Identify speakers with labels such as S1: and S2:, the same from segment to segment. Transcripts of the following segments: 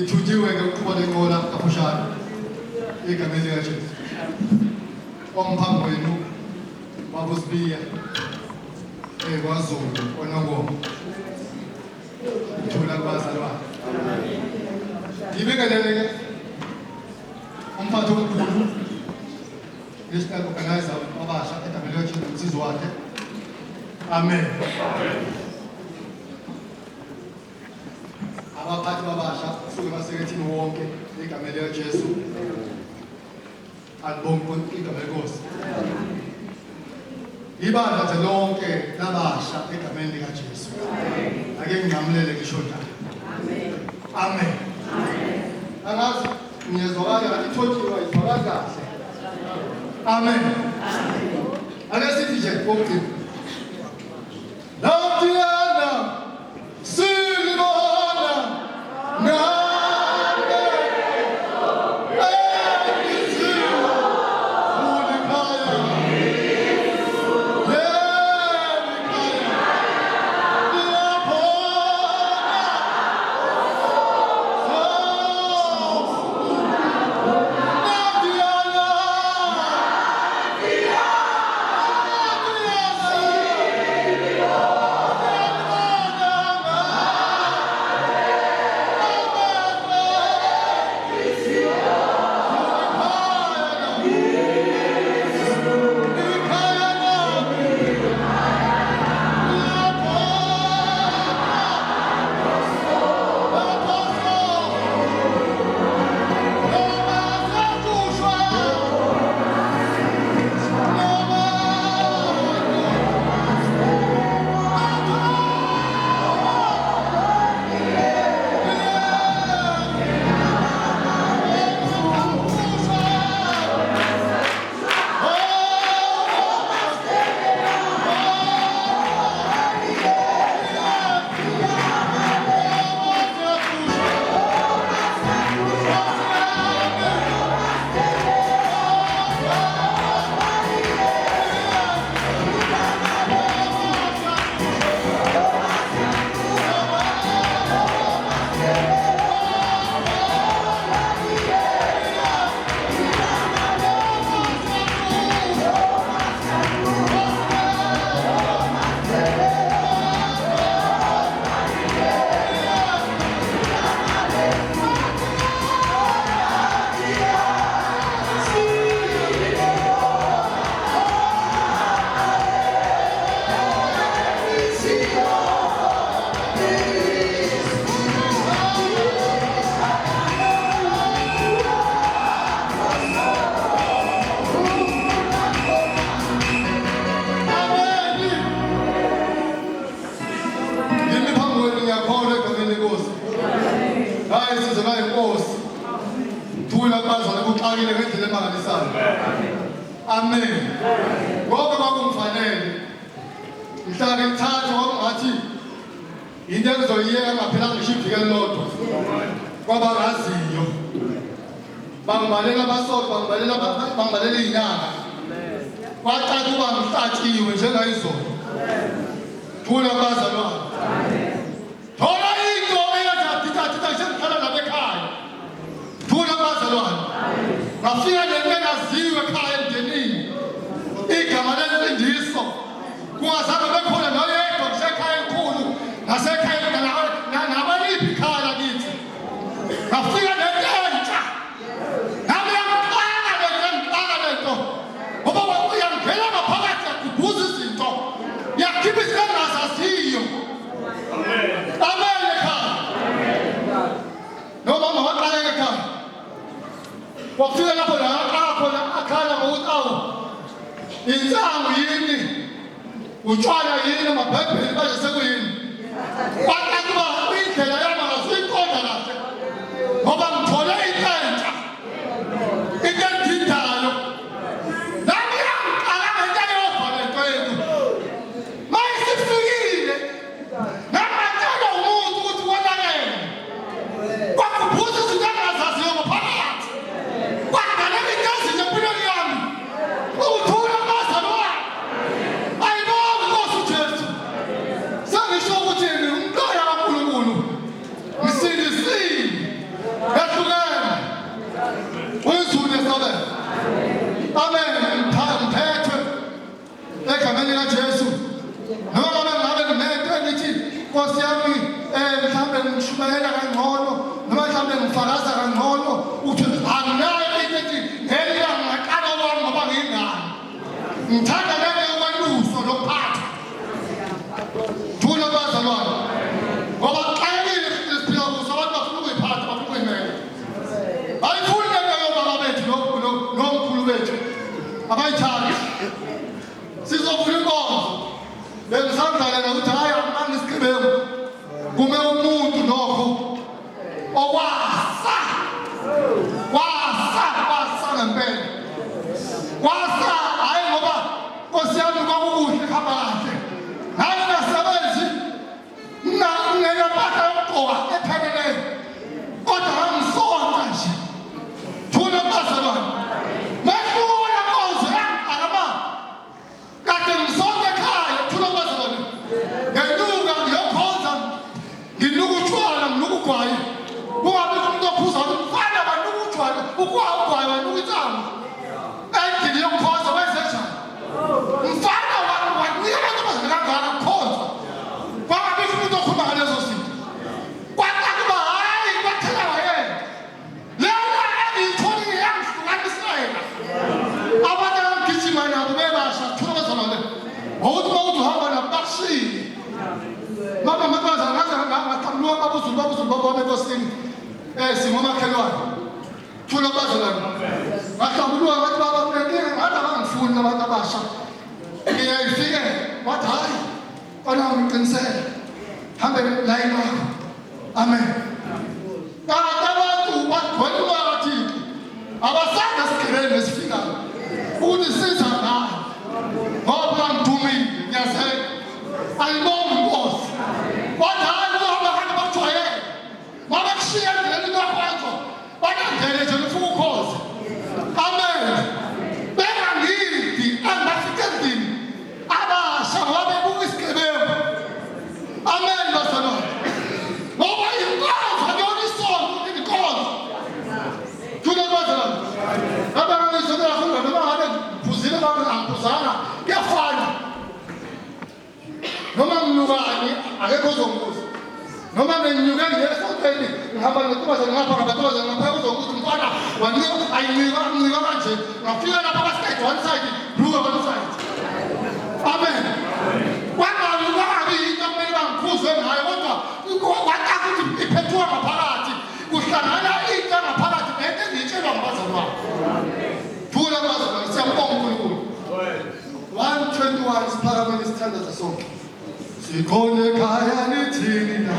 S1: ngithuthiwe ngekuqhuba lenqola kafushane egameni likaJesu. Omphambi wenu babusibiya kwaZulu onongoma. Thula kubazalwane. Ngibingelele umphathi omkhulu national organizer abasha egameni likaJesu nomsizi wakhe. Amen. Abaphathi babasha kusuke basekethini wonke egameni likaJesu. Alibonke igama lenkosi. Ibandla nje lonke labasha egameni likaJesu. Ake ngingamlele ngisho njalo. Amen. Angazi ngiyezwakala ngathi ithothiwa izwakala kahle. Amen. Ake sithi nje kokugcina. Laphiyana silibona Amen. Ngoba bakumfanele. Mhlawumbe ngithatha ngokungathi into engizoyiyeka ngaphela ngisho iviki elilodwa. Kwabangaziyo. Bangibalela abasodwa, bangibalela izinyanga. Kwacaca ukuba ngihlatshiwe njengayizolo. Thula bazalwane. Thola into eyathitha njengikhala lapha ekhaya. Thula bazalwane. Ngafika nengaziwe ekhaya emndenini. Igama lesindiso kungazange bekhona noyedwa kusekhaya enkulu nasekhaya nabaliphi ikhaya lakithi. Ngafika nentsha nami yangixaka lento ngoba uyangena ngaphakathi yakubuza izinto yakhipha izinto engazaziyo. Amen ekhaya. Noma mawaqala ekhaya wafika lapho khona akhala ngokuthi awu insangu yini utshwala yini amabhebheli baje sekuyini bathi ba indlela yami ngasiqonda kahle ngoba ngithole intentsha intendidalo nami yangiqala ngento yobhala kwethu mayisifikile namatshela umuntu ukuthi konakele kwakuphuza izinto engazaziyo ngaphakathi kwakudala into ezinye empilweni yami uthula bazalwane ayibona Nkosi uJesu sengisho ngifakaza kangcono ukuthi anginayo into ethi ngelinga ngaqala wami ngoba ngingani. Ngithanda leyo kwaluso lokuphatha. Thula bazalwane. Ngoba xa isiphila kuso abantu bafuna ukuyiphatha bafuna ukuyimela. Ayifuni leyo baba bethu nomkhulu bethu. Abayithandi. Sizovula inkonzo. Bengisandlalela ukuthi hayi amanga isigebengu. Kume umuntu nokho okwasa ngempela. Kwasa hayi ngoba Nkosi yami kwakukuhle khamba kahle. Hayi ngasebenzi ngiyaphatha yokugqoka epheleleyo. Kodwa ngangisonta nje. Thula bazalwane. Mashula Nkosi akama. Kade ngisonta ekhaya thula bazalwane. Ngenyuka ngiyokhonza nginuka utshwala nginuka ugwayi. Kungabe umuntu ophuza umfana banuka utshwala ugwayi banuka intsangu. Endlini yokukhonza wenzenjani? Mfana wanika abantu abazingakangaka kukhonza. Kwangabe umuntu okhuluma ngalezo zinto. Kwakuba hayi kwathela wayena. Leyo engiyitholile yangihlukanisela. Abantu abagijima nabo bebasha thula bazalwane. Ngokuthi uma uhamba nabo bakushile. Mama makaza ngatamluwa babuzulu baba bekosini. Singomakhelwane. Thula bazalwane. Ngatamluwa ngathi baba mnenike ngathi abangifuni abantu abasha. Ngiyayifike wathi hayi kona ngiqinisele. Hambe layini wakho. Amen. Kanti abantu bagcwele bathi abasanda sigeleni esifikayo. Ukuthi siza ngayo. Ngoba ngidumile ngiyazela. Ayibonge Nkosi. Kodwa hayi uhamba bakujwayele. Mabakushiya endleleni yakho. Banandlela nje ufuna ukukhoza. Amen. Bengangidi angafika endlini. Abasha wabebuka isigebengu. Amen bazalwane. Ngoba inkonzo yona isonto inkonzo. Thula bazalwane. Abangizona khona noma ngabe phuzile bangaphuzana kuyafana. Noma ngilukani akekho ozongibuza. Noma nginyuke ngesontweni ngihamba ngentombazane ngapha ngabantombazane ngapha uzokuthi mfana ayincika kanje ngafika lapha baside one side luka one side. Amen. Kwangabi into kumele bangikhuzwe ngayo kodwa kwataka ukuthi iphethwa ngaphakathi kuhlangana into ngaphakathi nento engiyitshelwa ngabazalwane. Thula bazalwane siyambonga uNkulunkulu. 121 isiphakameni isithandaza sonke. Sikhona ekhaya nithini na?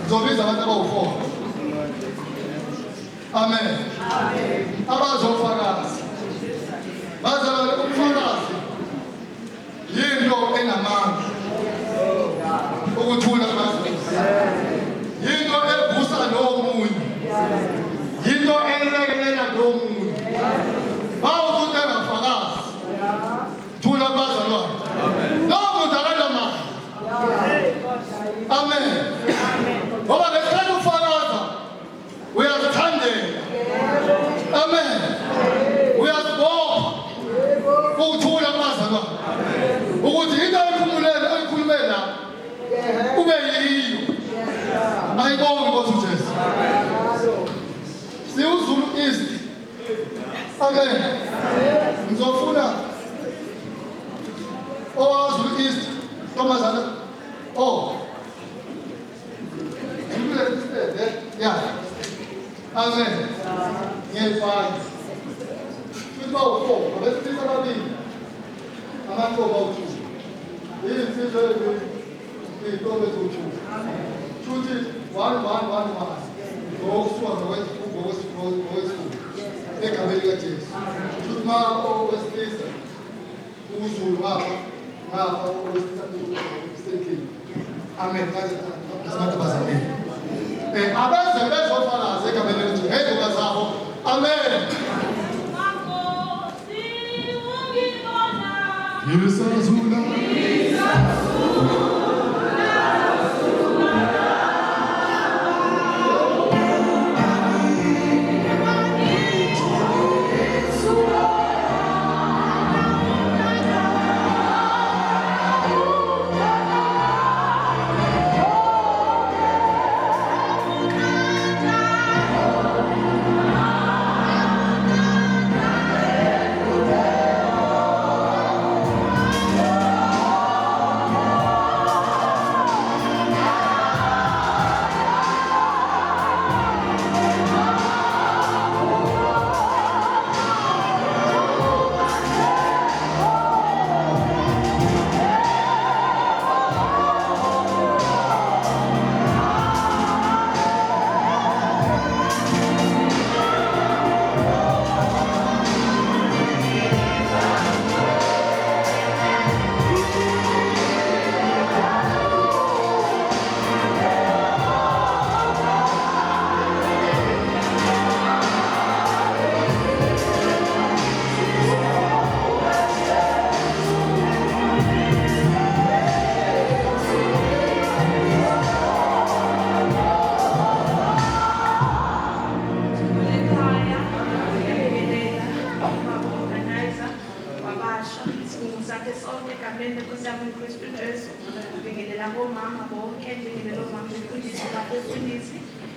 S1: Ngizobiza abantu abawu-4. Amen. Abazofakazi. Bazalwane ubufakazi yinto enamandla. Ukuthula kwaZulu. Yinto evusa lowo munye. Yinto elekelela lowo munye. Bawumuntu engafakazi. Thula bazalwane. Lowo muntu akanamandla. Amen. Ngoba ngesikhathi ufakaza uyazithandela. Amen. Uyazibopha ukuthula bazalwane. Ukuthi into ayikhulume la kube yiyo. Ayibonge Nkosi uJesu. Siwuzulu East. Amen. Ngizofuna owaZulu East Thomasana. Oh. Yeah. Amen. Ngiyayifaka. Futhi bawu-4, abesilisa ababili. Amantoba awu-2. Iy'nsizwa iy'ntombi eziwu-2. Futhi 1. Ngokusuka ngokwesikhulu. Egameni likaJesu. Futhi ma owesilisa uZulu ngapha owesilisa uSekini. Amen. Abenze bezofakaza egameni likaJesu. Ngey'nduka zabo. Amen. Yisazula.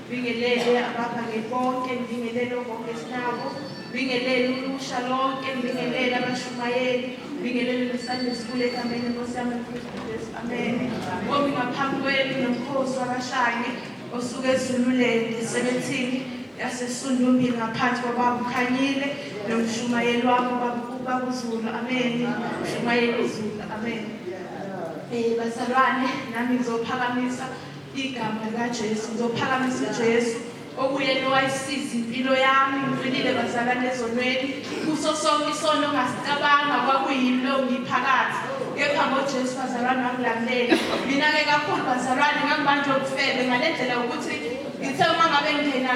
S2: Bingelele abaphake bonke, bingelele bonke sinabo, bingelele ulusha lonke, bingelele abashumayeli, bingelele nesandla esikhulu egameni lenkosi yami uKristu Jesu. Amen. Ngoba ngaphambi kwenu nomkhosi wabashange osuke ezululeni 17 yasesundumbili ngaphansi kwababa ukhanyile nomshumayeli wabo baba uZulu. Amen. Mshumayeli uZulu. Amen. Bazalwane, nami ngizophakamisa igama likaJesu. Ngizophakamisa uJesu okuyena owayisiza impilo yami. Ngifilile bazalwane ezonweni kuso sonke isono ongasicabanga kwakuyimi lo ngiphakathi, kepha ngoJesu bazalwane wangilamulela. Mina-ke kakhulu bazalwane ngangibanjwe ubufebe ngale ndlela ukuthi ngithe uma ngabe ngingena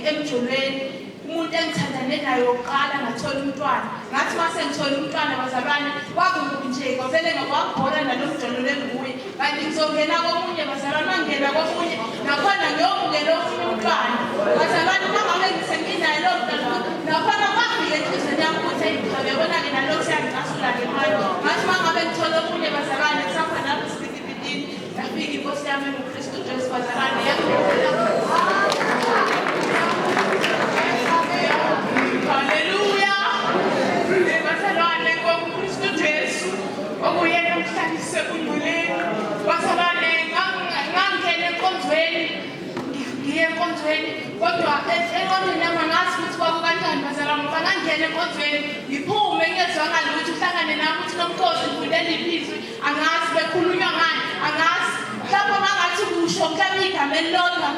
S2: emjolweni umuntu engithandane naye wokuqala ngathola umntwana, ngathi mase ngithola umntwana bazalwane kwakungubi nje kwavele ngakwabhola nalo mjolo lenguye, kanti ngizongena komunye bazalwane. Mangena komunye nakhona ngiyomukela omunye umntwana bazalwane. Uma ngabe ngisenginaye lo mntwana nakhona kwafika enhlizweni yami ukuthi ngiyabona-ke nalokhu siyangicasula-ke manje. Ngathi uma ngabe ngithola omunye bazalwane kusakhona lapho sifikipitini yafika inkosi yami uKristu Jesu bazalwane Hallelujah. Bazalwane ngoKristu Jesu okuyena omhlalise ungcweleni. Bazalwane ngangena enkonzweni, ngiye enkonzweni kodwa enkonzweni yami angazi ukuthi kwakukanjani bazalwane, ngoba ngangena enkonzweni ngiphume ngezwanga lutho uhlangane nami ukuthi nomkhosi ngifundela iphizwi angazi bekhulunywa ngani angazi. Lapho mangathi kusho sokuhlala igama elilodwa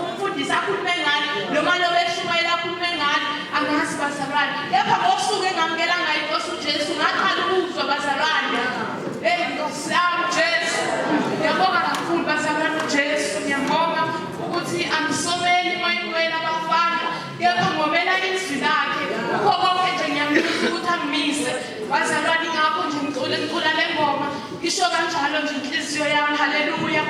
S2: umfundisi akhulume ngalo noma lo weshumayela akhulume ngalo angazi bazalwane kepha ngosuku engamukela ngayo inkosi uJesu ngaqala ukuzwa bazalwane Nkosi yami Jesu ngiyabonga kakhulu bazalwane uJesu ngiyabonga ukuthi angisomeli moyeni abafana kepha ngomela izwi lakhe ukho konke nje ngiyambuza ukuthi angimise bazalwane ngakho nje ngicula le ngoma ngisho kanjalo nje inhliziyo yami haleluya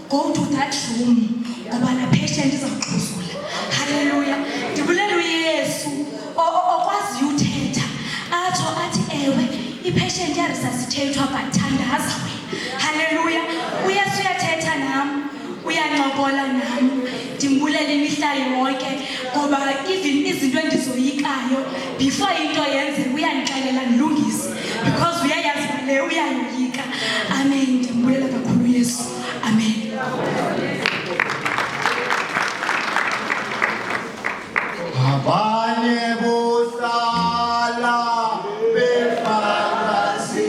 S2: Go to that room. Ngoba la patient izawuxhuzula. Hallelujah. Ndibulela uYesu okwazi uthetha. Athi ewe ipatient yaresuscitatewa bathandaza wena. Hallelujah. uYesu uyathetha nami. Uyancokola nami. Ndimbulela imihla yonke ngoba even izinto endizoyikayo before into yenze uyandixelela ndilungise because uyayazi le uyayoyika. Amen. Ndimbulela kakhulu uYesu. Amen.
S1: Abanye busala befantasi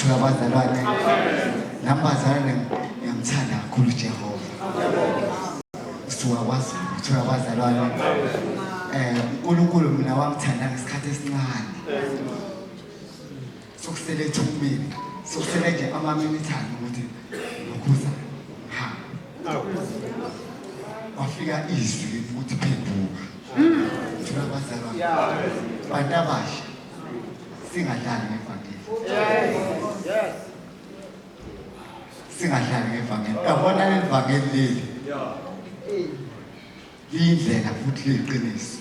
S3: Thuka bazalwane. Nambazalwane ngiyamthanda kakhulu uJehova. Suka kwaZulu, thuka bazalwane. uNkulunkulu mina wangithanda ngesikhathi esincane. Sokusele ethumile. Sokusele nje amaminithana ukuthi ukhuza ha. Wafika izwi ukuthi phenduka. Thuka bazalwane. Bantu abasha singadlali ngevangeli. Singadlali ngevangeli. Yabona le vangeli leli. Lindlela futhi liqiniso.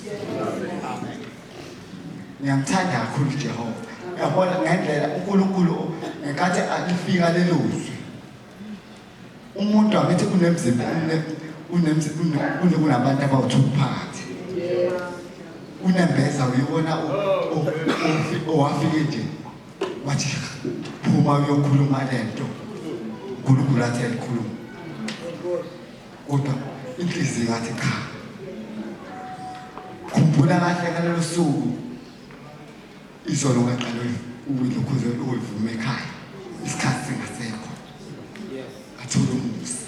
S3: Ngiyamthanda kakhulu uJehova. Yabona ngendlela uNkulunkulu ngenkathi alifika lelo zwi. Umuntu abethi kunemzimba kunabantu abawu2 phakathi. Unembeza uyibona owafike nje wathi phuma uyokhuluma lento. uNkulunkulu athi alikhuluma. Kodwa inhliziyo yathi cha. Khumbula kahle ngalelo suku izolo ngaqala ukuzwe ukuvume ekhaya. Isikhathi singasekho. Athola umusa.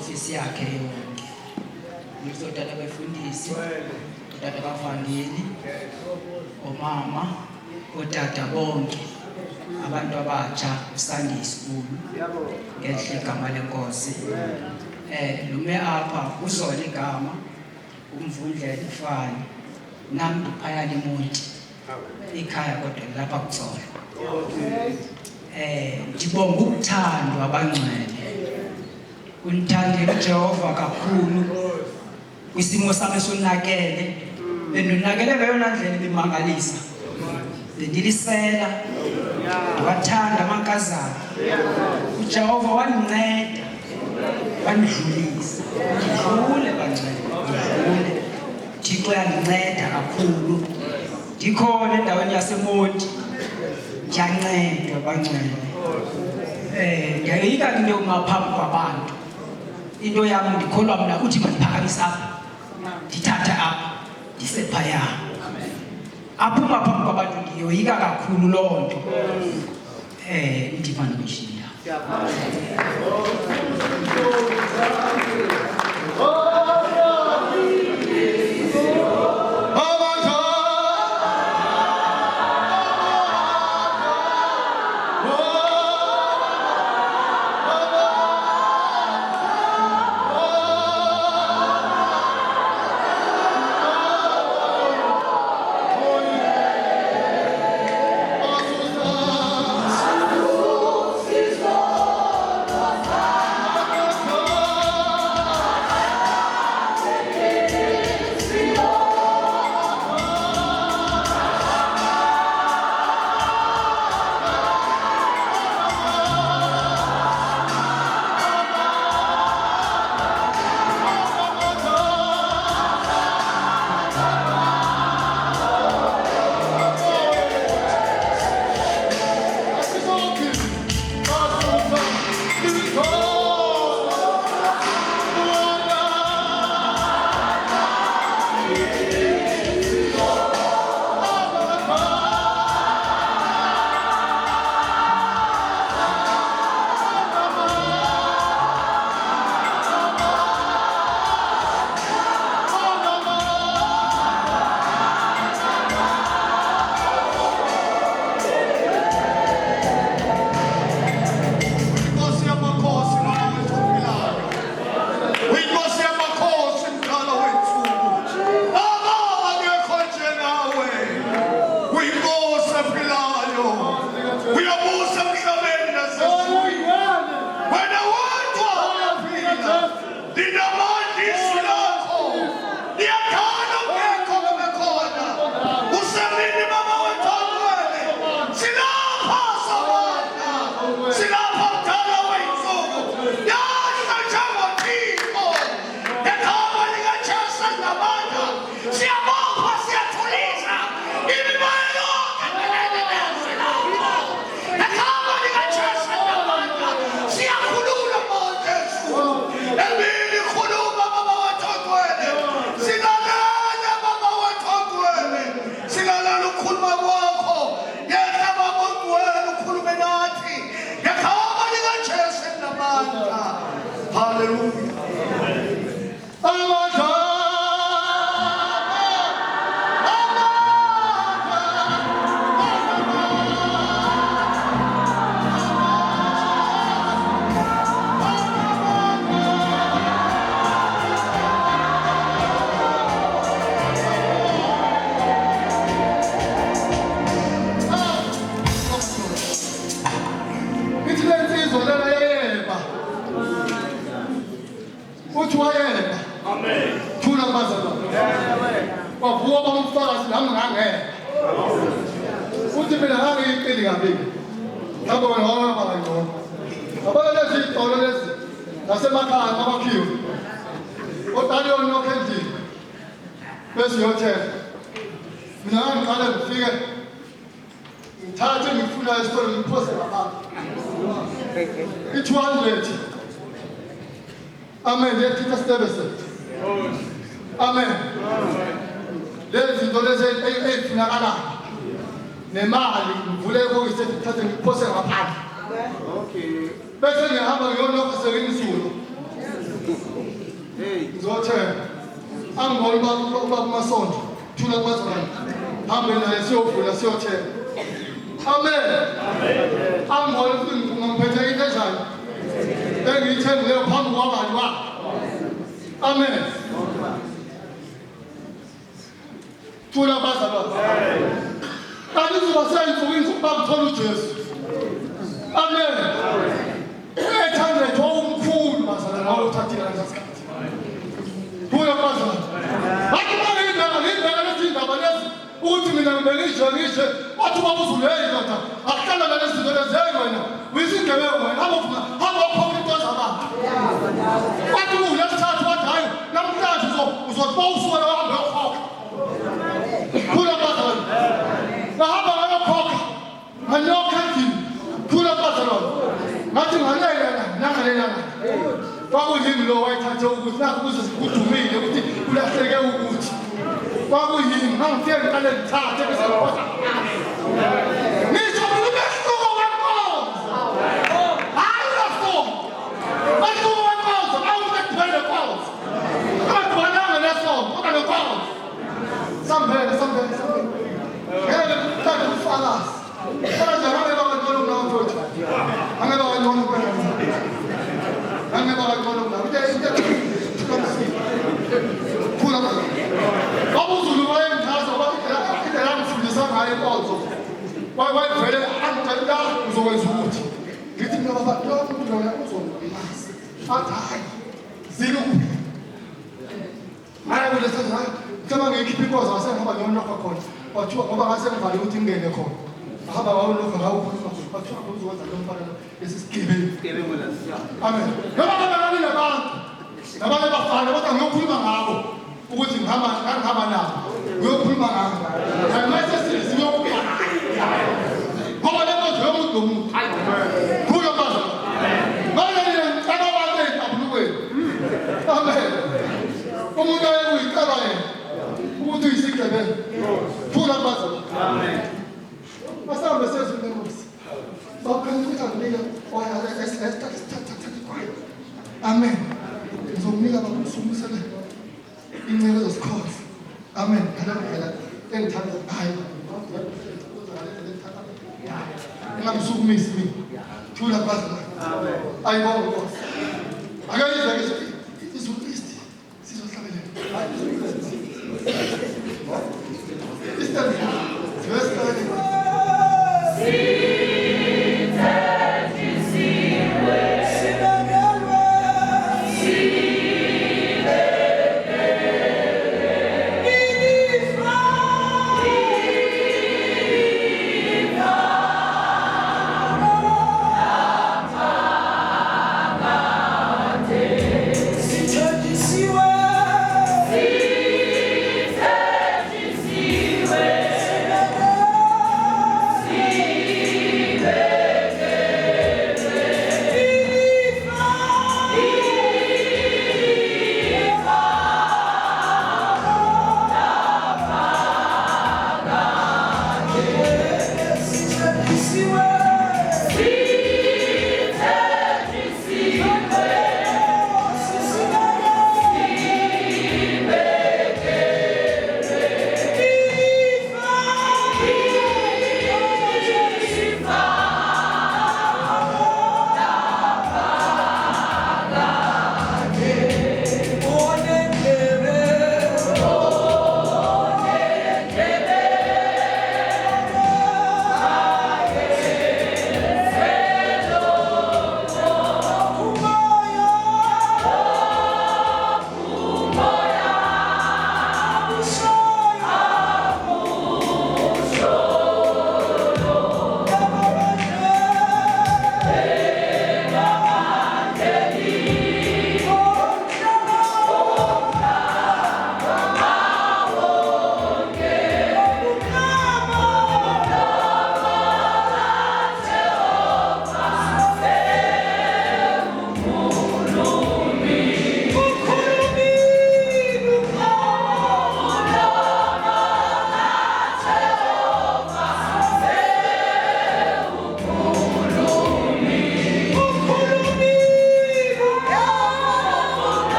S4: Ofisi yakhe yonke. Ngizodala abafundisi, ngizodala abavangeli, omama, otata bonke, abantu abatsha uSunday School. Ngehle igama lenkosi. Lume apha uzola igama, umvundlela ifani, nami phaya lemonti. Ikhaya kodwa lapha kuzola. Ngibonga ukuthandwa abangcwele. Unithande uJehova kakhulu kwisimo sami sonakele benonakele ngayona ndlela ebimangalisa bendilisela wathanda amankazana uJehova wanginceda wandidlulisa ngidlule bangcwele ngidlule Thixo yanginceda kakhulu ndikhona endaweni yaseMonti ndiyancedwa bangcwele ngiyayika into ngaphambi kwabantu. Into yami ndikholwa mina uthi mandiphakamisa apha ndithatha apha ndisephaya aphuma phambi kwabantu ndiyoyika kakhulu loo nto ndimana kwishiya
S1: izolela yayeba uthi wayeba thula bazalwane wavuka bamfakazi nami ngangeke uthi mina ngangiyiceli kabili ngabo wena bangcono abanye lezi izitolo lezi nasemakhaya abakhiwe odali onokho endlini bese yothela mina ngiqale ngifike ngithathe ngifuna isitolo ngiphose ngaphandle i-200 amen yethi Stevens amen lezi zinto lezi ezifunakala nemali ngivule koyise ngithathe ngiphose ngaphandle bese ngihamba ngiyonokho sekuyinsuku ngizothela angibona uba kumasonto thula kubazalwane hambe naye siyovula siyothela amen angibona ukuthi ngiphethe into enjani engiyithengileyo phambi kwabani wakho amen thula bazalwane kanti izoba seyinsukwini zokuba ngithole uJesu amen 800 omkhulu bazalwane nawe uthathile ngesikhathi thula bazalwane bathi ngibeka lezi ndaba lezi ukuthi mina ngisho wathi ubabuzulu hey ndoda akuhlala nalezi zinto lezi wena uyisingebengu wena hamba ukhokha into zabantu wathi ulesithathu wathi hayi namhlanje uzoba usuka wahambe uyokhokha thula bazalwane ngahamba ngayokhokha nganyokha endlini thula bazalwane ngathi nangalelana kwakuyimi lo wayithathe ukuthi nakho kuze sikudumile ukuthi ulahleke ukuthi kwakuyimi ngangifike ngiqale ngithathe bese ngiphosa ngisho ngibehluko kwenkozo hayi lafonto behluko kwenkozo awusekudibene kwenkozo akadibonanga nesonto kodwa nenkozo sambele ngeke ngithathe ubufakazi kanje ngabe bakantolo mnawamfowethu angeke bakantolo kuphela angeke bakantolo mnawo khula babuzulu bayengithatha indlela angifundisa ngayo inkonzo wayevele angitshela uzokwenza ukuthi ngithi mina baba lo muntu lona uzongimazi athi hayi ziluphi hayi kulesenzela ngicaba ngikhipha inkonzo ngasengihamba ngiyonokho khona wathiwa ngoba ngasengivale ukuthi ngingene khona ahamba ngawulokho ngawukhuluma khona wathiwa uzokwenza lo mfana lesi sigebengu amen noma ngabe nabantu nabanye bafana kodwa ngiyokhuluma ngabo ukuthi ngihamba nabo ngiyokhuluma ngabo ayimase siyokuya ngoba le nkonzo yomuntu nomuntu khula bazo manje ngicela abantu ezitabulukweni amen umuntu ayekuyicela yena ukuthi uyisigebengu khula bazo amen masambe sezulu lenkosi bakhanya ukuthi angilika oya esithatha amen ngizomnika bakusumisele incele zesikhozi amen ngaleyo engithanda hayi ngamsukumisi mina thula bazalwane ayibonge inkosi akayizwa ke izulu isti sizohlabelela isti
S5: Siwe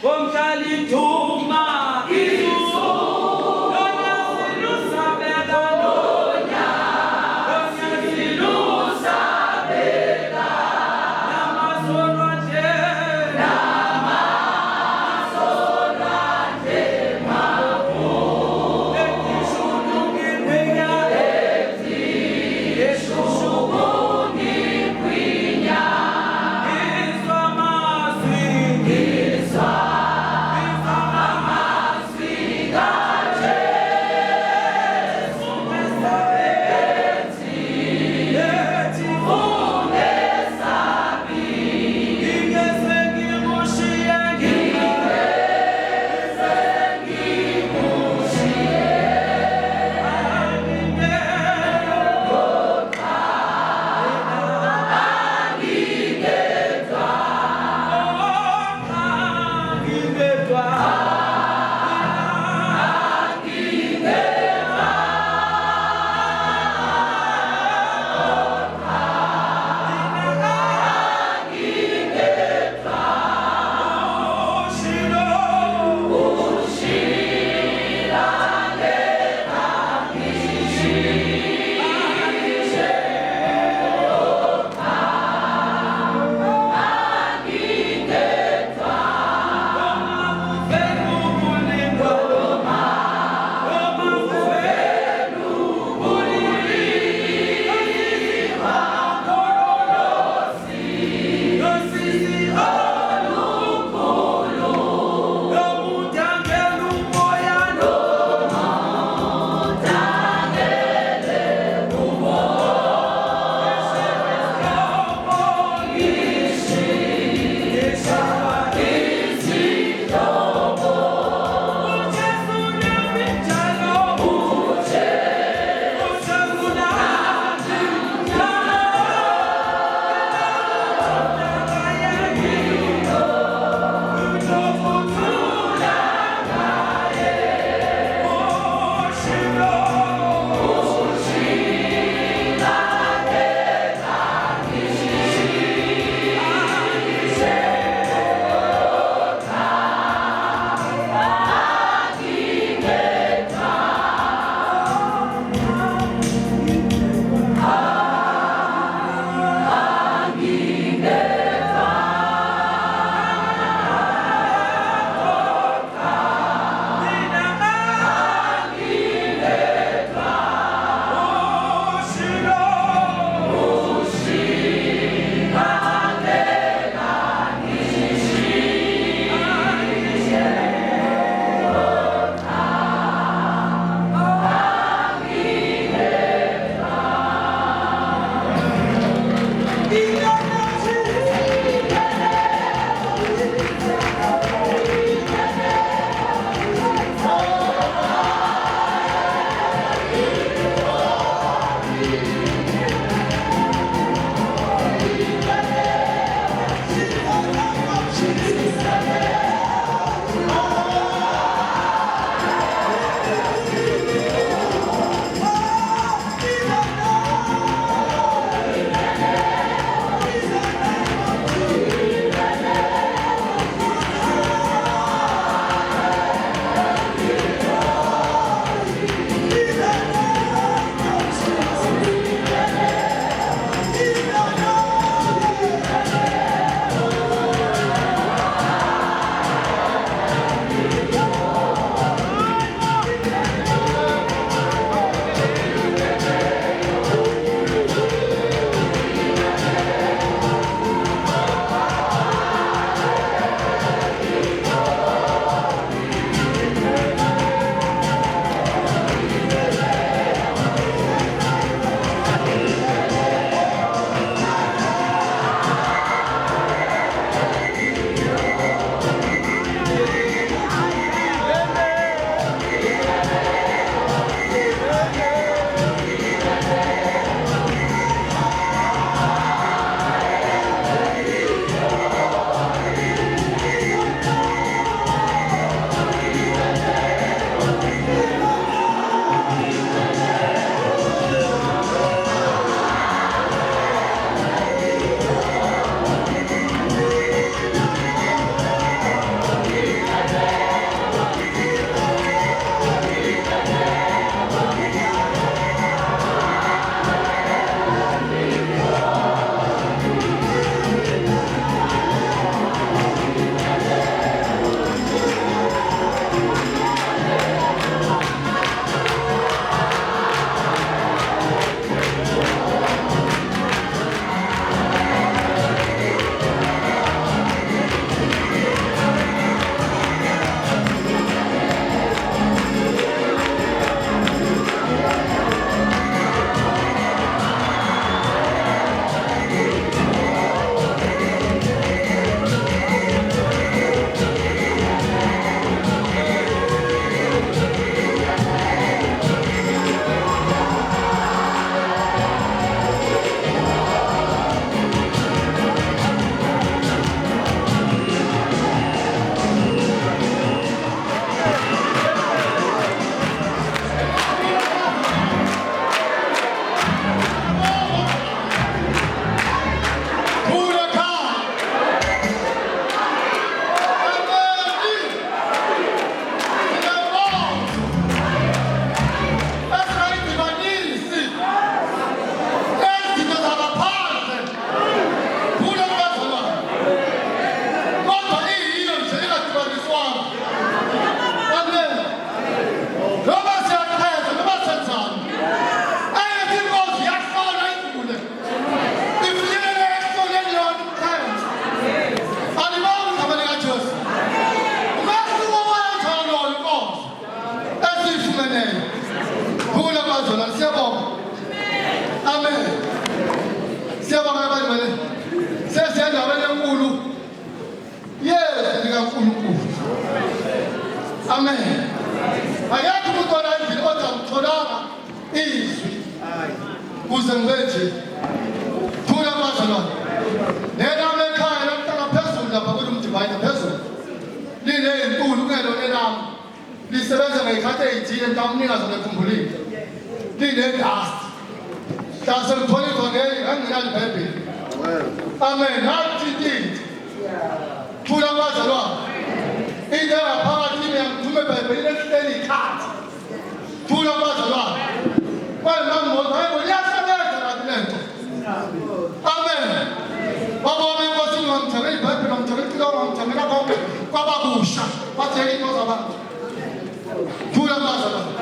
S5: Hey!
S1: Amen. Akekho umuntu olandile odamtholanga izwi kuze ngibethi thula bazalwane. Nenami ekhaya lakuhlala phezulu lapha kulo mdivayido phezulu. Lineyinkulu kungelona elami. Lisebenza ngeyikhathi eyithile mntamnikazi bekhumbulile. Linedust. Hlase ngithole ivangeli nganginali Bhayibheli. Amen. Nathi intinti. Thula bazalwane. Into engaphakathi kimi yangithume eBhayibhelini elihleli ikhathi. Thula bazalwane. Kwalmangibona hayi liyasebenza kanti lento. Amen. Baba wami Nkosi ngithengela iBhayibheli ngithengela iChilo ngithengela konke kwabakusha. Bathela into zabantu. Thula bazalwane.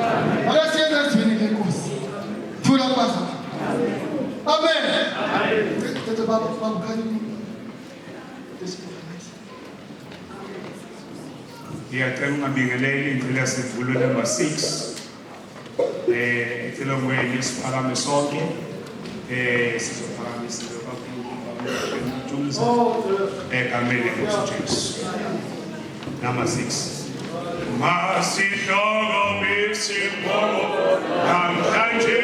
S1: Ake siyenze ezweni lenkosi. Thula bazalwane. Amen. Tete baba khanya.
S5: Ngiyacela ungabingeleli ngicela sivulo number 6 etilongweni siphakame sonke sizophakamisa kakhulu egameni Jesu number 6 Masihloko bisibongo namhlanje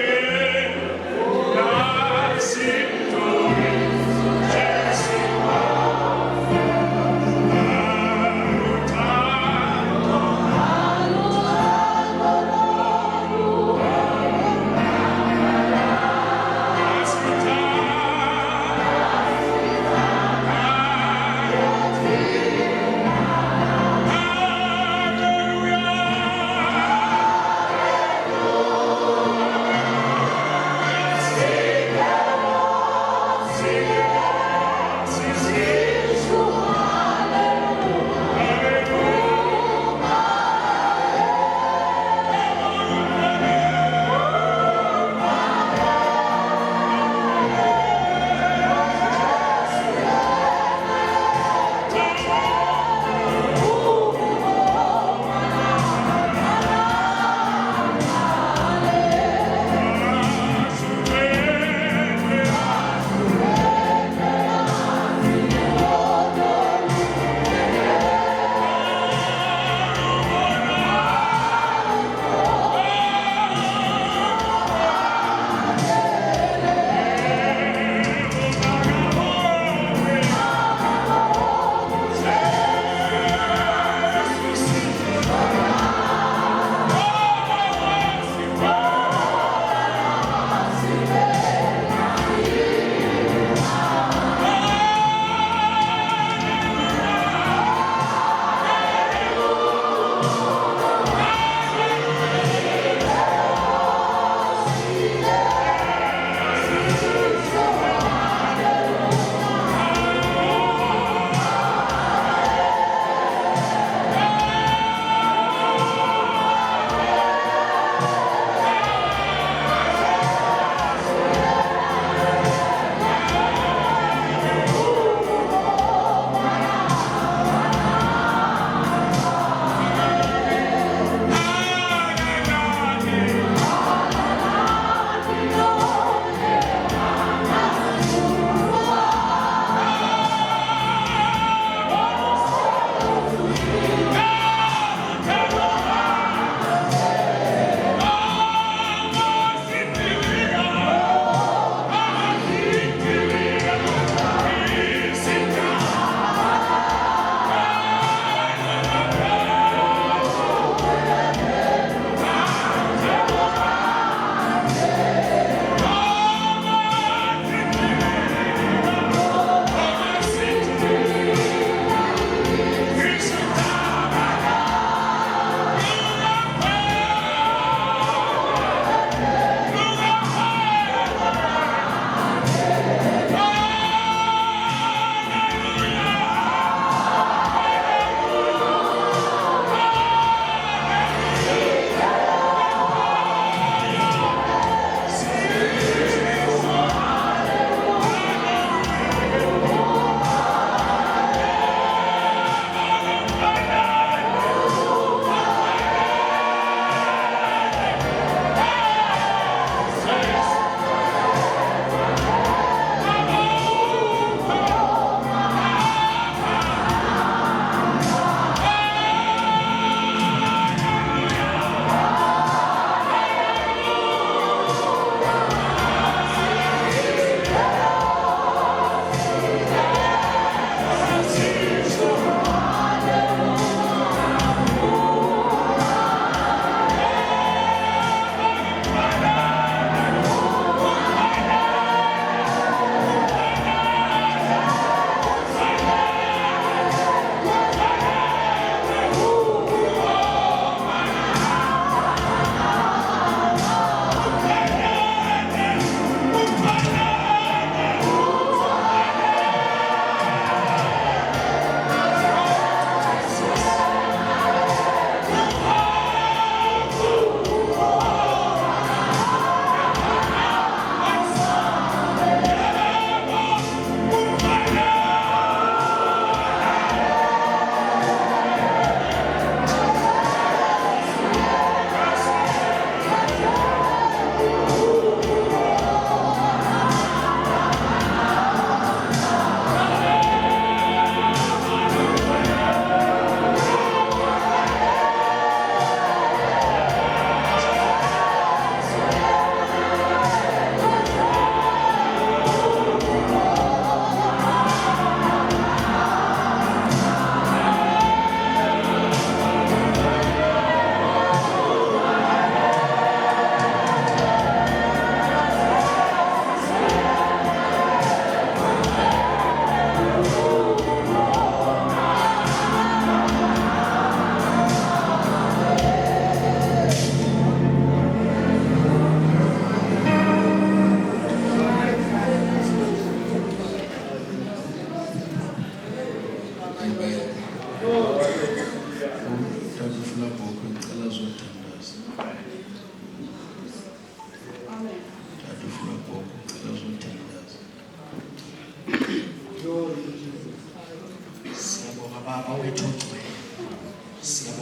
S5: nasithuke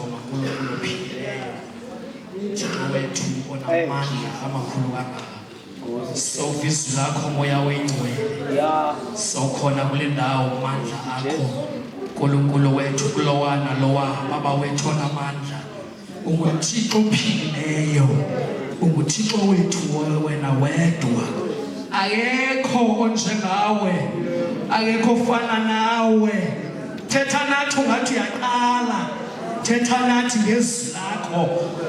S6: siyabonga uNkulunkulu ophileyo Thixo wethu onamandla amakhulu kangaka sova izwi lakho moya wengcwele sawukhona kule ndawo mandla akho uNkulunkulu wethu kulowana lowa baba wethu onamandla unguThixo ophileyo unguThixo wethu wena wedwa akekho onjengawe akekho fana nawe thetha nathi ungathi uyaqala thetha nathi ngezwi lakho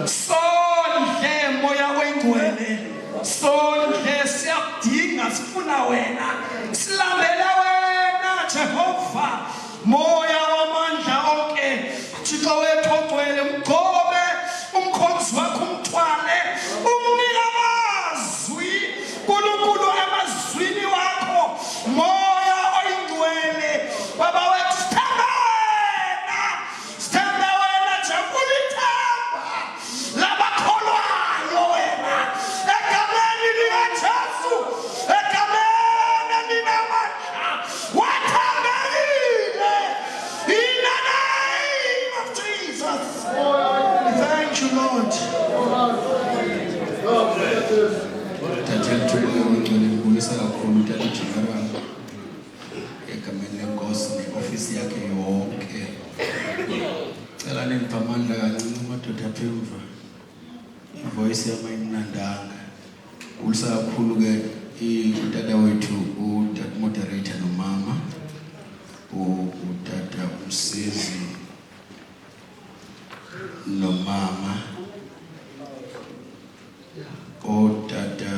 S6: sondle moya wengcwele sondle siyakudinga sifuna wena silambele wena Jehova moya wamandla onke Thixo wethu ogcwele mgcobe umkhonzi wakho umthwale umnika amazwi uNkulunkulu amazwini wakho moya oyingcwele baba wethu sithemba wena jabulithemba labakholwayo wena egameni likaJesu egameni linamandla wathambekile in the name of Jesus. Thank you, Lord.
S7: Tathethu ngicela ngibulisa kakhulu Tata General egameni lenkosi neofisi yakhe yonke. Cela nipha amandla kancinci madoda apha emva. Ivoice yami ayimnandanga. Ngibulisa kakhulu ke utata wethu utata moderator nomama utata umsizi nomama utata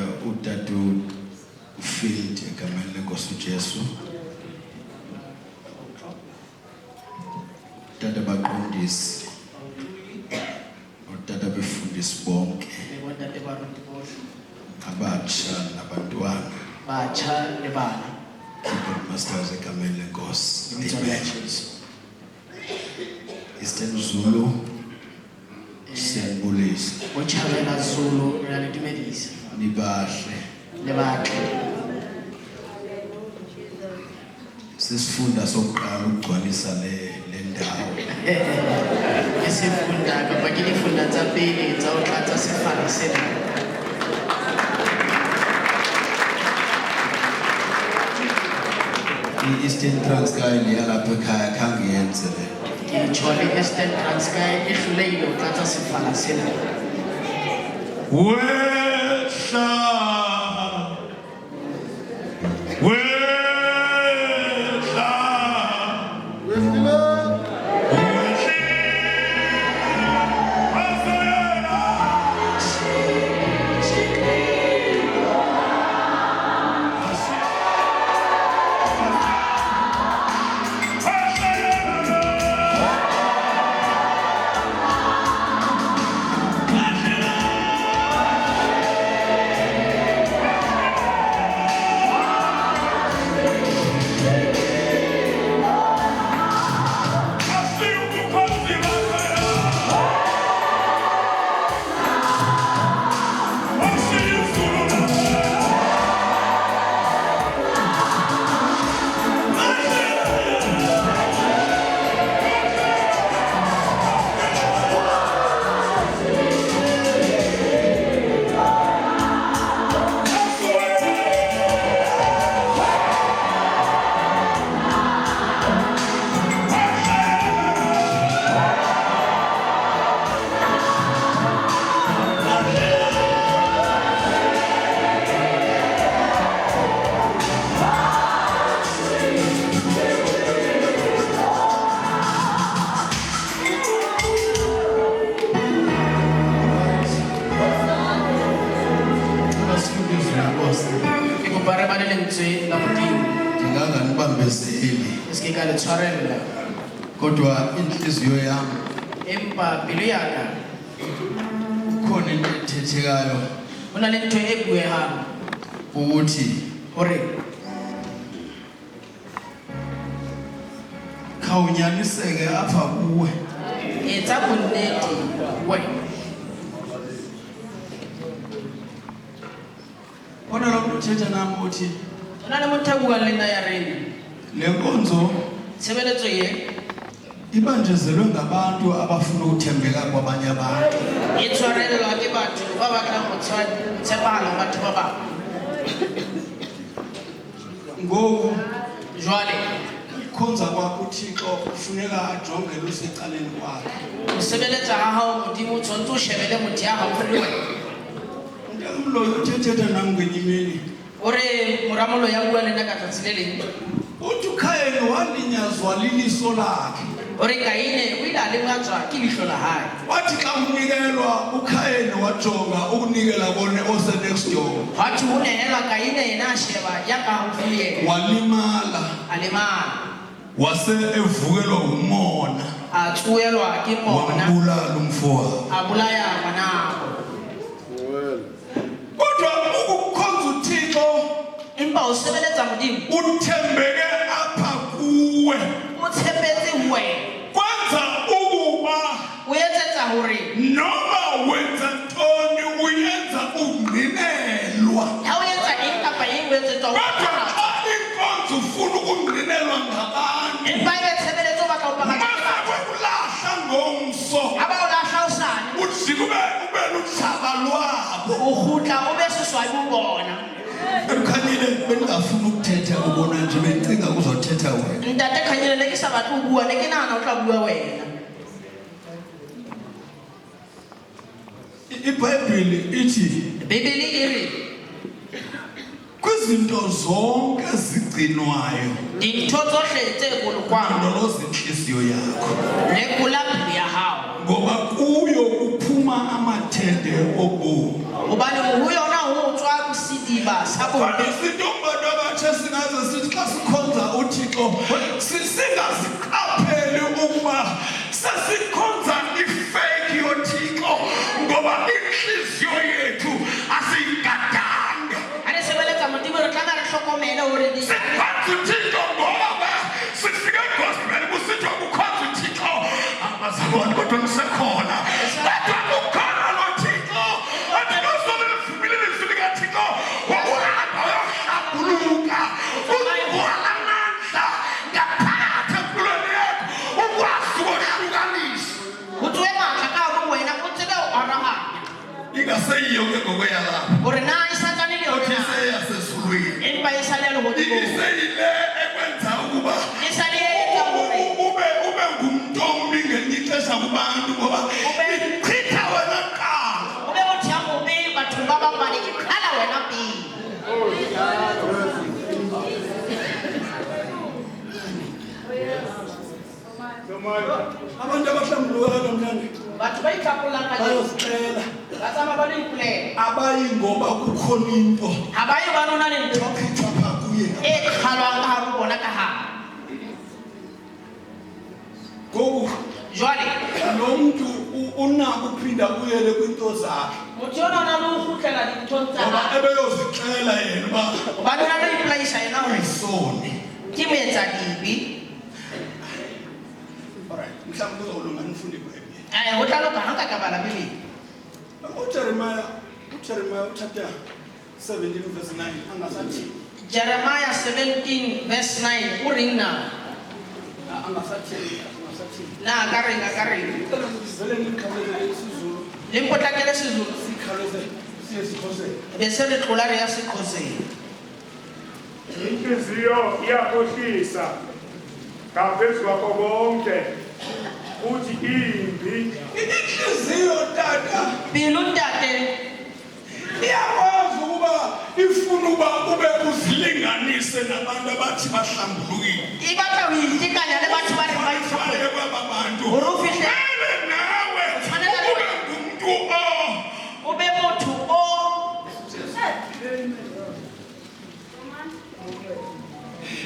S7: ufield egameni lenkosi uJesu utata baqondisi utata befundisi bonke abatsha nabantwana
S6: batsha nebana
S7: keyboard masters egameni lenkosi Eastern Zulu siyabulisa
S6: Uchabela Zulu reality
S7: nibahle
S6: lebahle
S7: sisifunda sokuqala ukugcwalisa le ndawo
S6: isifunda kapa ke difunda tsa pele tsa o tlatsa sefane sena
S7: i-Eastern Transkei yalapha ekhaya khange yenze le
S6: ke tshole Eastern Transkei e hlolehile o tlatsa sefane sena
S5: Wehla
S7: ndinganganibambezeli
S6: eske ka le tshwarella
S7: kodwa inhliziyo yami
S6: empa pelo yaka
S7: khona into ethethekayo
S6: ho na le ntho e buehang
S7: ukuthi
S6: hore
S7: khawunyaniseke apha kuwe
S6: etsa bonnete we
S7: khona lo mntu uthetha nam uthi
S6: ho na le motho a buang le nna ya rena
S7: le nkonzo
S6: tshebeletso ye
S7: ibanjezelwe ngabantu abafuna ukuthembeka kwabanye abantu.
S4: E tshwarelwa ke batho ba batlang go tshepagala batho ba bangwe.
S7: Ngoku
S4: Jwale
S7: ikhonza kwakho uThixo kufuneka ajongele usecaleni kwakhe.
S4: o sebeletsa ga gago modimo o tshwanetse o shebele motho ya gaufi le wena.
S7: Umloyi uthethetha nam ngenye imini
S4: O re moramolo ya bua le nna ka tsatsi le leng.
S7: uthi uKhayini walinyazwa liliso lakhe.
S4: O re Kaine o ile a lematswa ke leitlho la hae.
S7: Wathi xa unikelwa uKhayini wajonga ukunikela kone ose next door.
S4: Gwathi go neelwa Kaine yena a sheba ya ka gaufi le yena.
S7: Walimala
S4: A lemala,
S7: wase evukelwa umona
S4: a tsuelwa ke mona,
S7: wambulala umfowabo.
S4: a bolaya ngwanagwe.
S7: Kodwa ukukhonza uThixo
S4: Empa o sebeletsa modimo
S7: uthembeke apha kuwe
S4: o tshepetse wena.
S7: kwenza ukuba
S4: O etsetsa gore
S7: noma wenza ntoni uyenza ungqinelwa.
S4: ha o etsa eng kapa eng o etsetsa ho
S7: Kodwa xa inkonzo ufuna ukungqinelwa ngabantu
S4: empa ebe tshebeletso o batla ho pagama ke
S7: masa
S4: batho.
S7: kwekulahla ngomso
S4: Ha ba o lahla o sane,
S7: ujike ube luhlaba lwabo.
S4: o kgutla o be seswai bo bona.
S7: Ekhanyile bengafuna ukuthetha ubona nje bencinga uzothetha wena.
S4: Ntate Kganyile ne ke sa batle ho bua, ne ke nahana o tla bua wena.
S7: iBhayibhile ithi
S4: Bibele e re
S7: kwizinto zonke ezigcinwayo
S4: dintho tsohle tse bolokwang
S7: londoloza inhliziyo yakho
S4: lekola pelo ya hao,
S7: ngoba kuyo kuphuma amathende obomi.
S4: hobane ho yona ho tswa bosidiba sa bobe.
S7: Isintombi abatsha singaze sithi xa sikhonza uThixo singaziqapheli ukuba sesikhonza ifake yoThixo ngoba inhliziyo yethu asiyigadanga.
S4: Ane sebeletsa modimo re tlameha re hlokomele hore di
S7: Sikhonza uThixo ngoba sifike gospel kusithiwa kukhonza uThixo abazalwane kodwa ngisekhona. Kodwa ukhona lo Thixo athi nosole lifumile ilizwi likaThixo uhamba uyohlambuluka ubuhala amandla ngaphakathi empilweni yakho ukwazi ukuhlukanisa.
S4: ho tswe matla ka hare ho wena o tsebe ho arahanya
S7: Ingaseyiyo ke ngokweyalapha
S4: hore na e santsane le
S7: othi
S4: yona
S7: iseyasezulwini
S4: empa e sa le lehodimo,
S7: iseyile ekwenza ukuba
S4: e sa le e etsang hore
S7: ube ngumntu ombi ngelinye ixesha kubantu ngoba ichitha wena kuqala.
S4: o be motho ya mobe bathong ba bang bane e qhala wena pele.
S7: Abantu abahlambuluka namhlanje
S4: Batho ba itlhapolang ka jeno
S7: bayozixela
S4: ba tsamaya ba lo ipolela,
S7: abayi ngoba kukhona into
S4: ha ba ye ba nona le ntho
S7: ephithwa phaa kuye.
S4: e qhalwang ka hare ho bona ka hare.
S7: Ngoku
S4: Jwale
S7: lo mntu unako ukuphinda buyele kwiinto zakhe
S4: motho yona o na le ho kgutlela dinthong tsa
S7: ngoba
S4: hae,
S7: ebeyozixela yena uba
S4: hobane o na le ho ipolaisa yena hore
S7: uyisoni.
S4: ke moetsa dibe.
S7: Alright, mhlawumbi kuzolunga nifunde iBhayibhile.
S4: Ho tla loka ha nka ka bala Bibele.
S7: uJeremiah chapter 17 verse 9 angasathi
S4: Jeremiah 17 verse 9 o reng na?
S7: angasathi
S4: Na ka reng ka reng?
S7: vele nikhawuleze isiZulu
S4: Le mpotlakele seZulu
S7: sikhawuleze siye siXhoseni.
S4: be se re tlola re ya seXhoseng.
S5: Inhliziyo iyakhohlisa ngaphezu kwakho konke uthi imbi.
S7: Inhliziyo tata
S4: Pelo ntate
S7: iyakwazi ukuba ifuna uba ube uzilinganise nabantu abathi bahlambulukile.
S4: e batla ho itekanya le batho ba reng ba itlhokomela.
S7: Kufanele kwaba bantu
S4: Hore o fihle
S7: kumele nawe
S4: Kufanele
S7: ube ngumntu
S4: o be motho o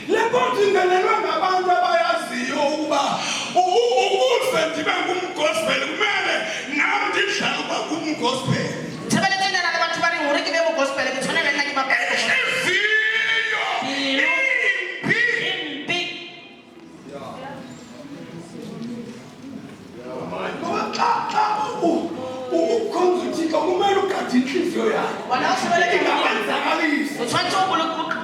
S7: le nkonzo ingenelwe ngabantu abayaziyo ukuba ukuze ndibe ngumgospel kumele nam ndidlale uba ngumgospel.
S4: tshebeletso ena na le batho ba reng hore ke be mo gospel ke tshwana le nna ke bapala
S7: Inhliziyo imbi.
S4: empe.
S7: Ngoba xa ukhonza uThixo kumele ugade inhliziyo yakho.
S4: Wena o sebeletsa modimo
S7: Ingawenzakalisi.
S4: o tshwanetse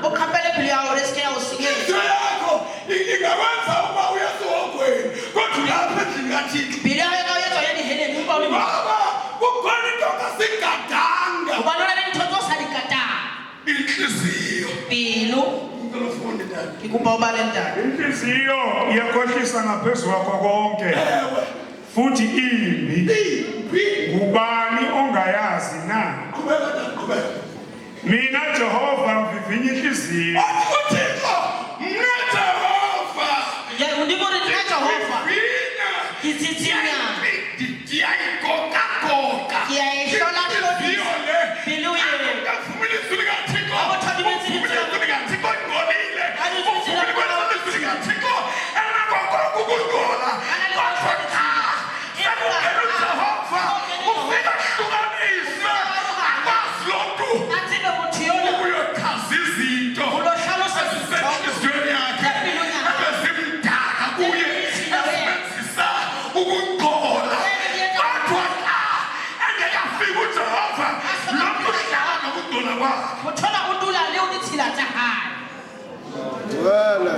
S4: o kgapele pelo ya hore se ke ya o senyetsa.
S7: Inhliziyo yakho ingakwenza ukuba uye esihogweni kodwa
S4: Ngikuba ubalendaba.
S5: Inhliziyo iyakhohlisa ngaphezulu kwakho konke. Futhi imbi. Ngubani ongayazi na? Mina Jehova ngivivinya inhliziyo.
S6: uThixo mina Jehova
S4: Ya undibona thina Jehova. Ngitsithinya.
S6: Ndiyayigoka
S4: Ngiyayihlola hlolisa. Biluye.
S6: ngafumile izwi likaThixo
S4: Abathandi bezizwe
S6: likaThixo ngolile izwi likaThixo elakho ukugola Jehova ufika hlukanisa akwazi lontu
S4: Athina muthi yona.
S6: uyochaza izinto
S4: Ulohlalo sezizwe.
S6: esizweni yakhe ebezimdaka kuye esebenzisa ukungcola kodwa engekafika uJehova lokhu hlala nokungcola kwakhe
S4: Muthola utula leo nithila tahai.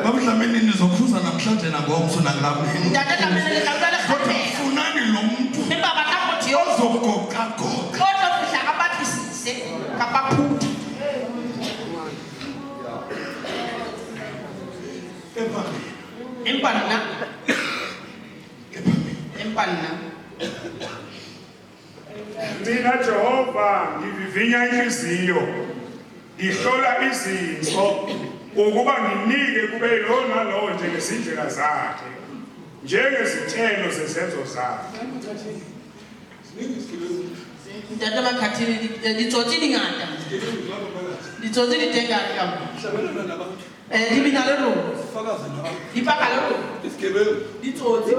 S6: babudlamini nizokhuza namhlanje nangomso nangamini
S4: Ndatata mina lekabala
S6: kodwa
S4: khaphela.
S6: funani lo muntu
S4: Empa batla muthi yona.
S6: ozogogagoga
S4: Kodwa fihla kabatlisise kapaphuti. Empa nna. Empa nna.
S5: Mina Jehova ngivivinya inhliziyo. Ngihlola izinso ukuba nginike kube yona lo njengesindlela zakhe. Njengezithelo zezenzo zakhe.
S4: Ntate makhathini ditsotsi di ngata. Ditsotsi di teng ka ka. Di bina le rona. Di paka le rona. Ditsotsi.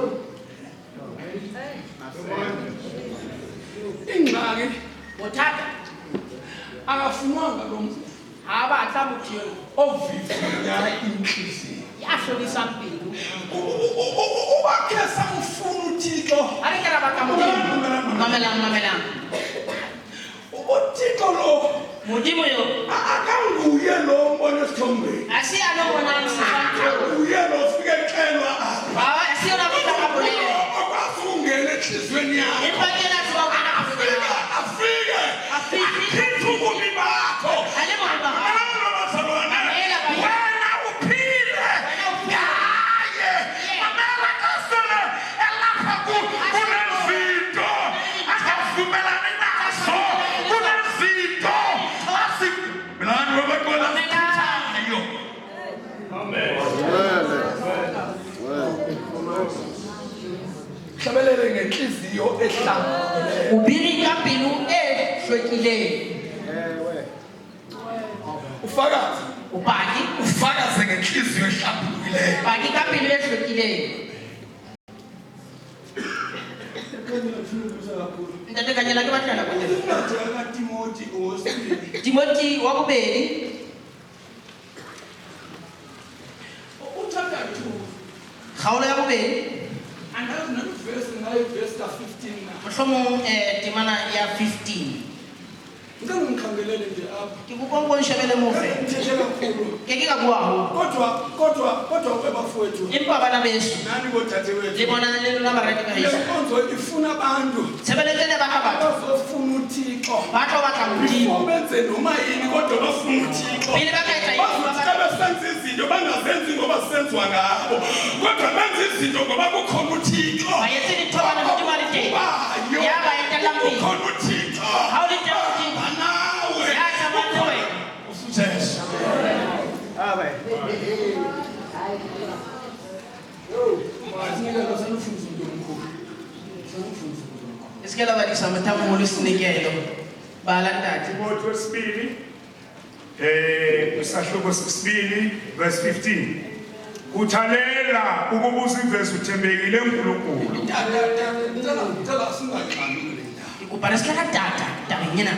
S7: ingxaki
S4: Bothata
S7: akafunwanga lo muntu
S4: ha batla motho yo
S7: ovivinya inhliziyo
S4: ya hlolisa mpelo.
S6: ubakhe samfuna uThixo
S4: Ha re ke ra baka modimo. Mamelang.
S6: uThixo lo
S4: Modimo yo
S6: akanguye lo mbona esithombeni
S4: a se a no bona msefantlo.
S6: uye lo ufike ecelwa apha
S4: Ba a se ona botla ka bolele.
S6: okwazi ukungena enhliziyweni yakhe
S4: Empa ke na tsoa ka Afrika.
S6: afike
S4: Afike.
S6: akhethe ububi bakho
S4: Ale mo ba.
S6: Abantwana bazalwane, wena uphile yaye mamela kasele elapha kunezinto akavumelani nazo kunezinto asimelani wabaqola ayo hlabelele ngenhliziyo ehlanga
S4: Ubiri ka pelo e hlwekileng.
S6: ufakazi
S4: Upaki.
S6: ufakaze ngenhliziyo ehlambulukileyo
S4: Paki ka pelo e hlwekileng. Ntate kanyela ke batla kwa ntle. Timothy wa bobedi. Kgaolo ya bobedi. Mohlomong temana ya 15. Ke kopa go nshebele mo fe. Ke ke ka bua ho.
S6: kodwa kwebafowethu
S4: Empa bana beso.
S6: nani bodadewethu
S4: Le bona le lona barati ba
S6: le
S4: heso.
S6: nkonzo ifuna abantu
S4: Sebeletse le baka batho.
S6: bazofuna uThixo
S4: Ba tlo batla modimo.
S6: benze noma yini kodwa bafuna uThixo
S4: Pele ba ka etsa eng, ba
S6: bazothi
S4: batla-
S6: besenza izinto bangazenzi ngoba senziwa ngabo kodwa benza izinto ngoba kukhona uThixo
S4: Ba etse dintho bana modimo a le teng.
S6: Bayo.
S4: Ya ba etela pele.
S6: kukhona uThixo
S4: Ha o le teng modimo.
S6: banawe
S4: Ya tsamaya le wena.
S6: usujesu
S4: Isikela badisa mathamolo sinikelo. Bala ntate.
S5: Timothi wesibili isahluko sesibili verse 15. Kuthalela ukubuza ivesi uthembekile uNkulunkulu.
S6: ngicela singaqali kule ndawo
S4: Ikupa resikela tata tabeng ena.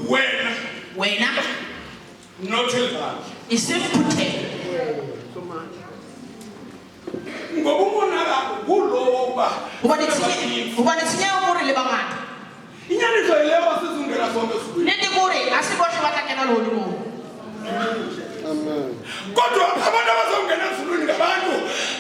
S6: wena
S4: Wena
S6: nothelvakhe
S4: isimphuthe.
S6: ngoba umonaka kulowo uba
S4: Uba nitshinya gore le bangata.
S6: inyaniso yileyo basizungela sonke esibili
S4: Nende gore a se bohle ba tla kena le hodimo.
S6: kodwa abantu abazongena ezulwini ngabantu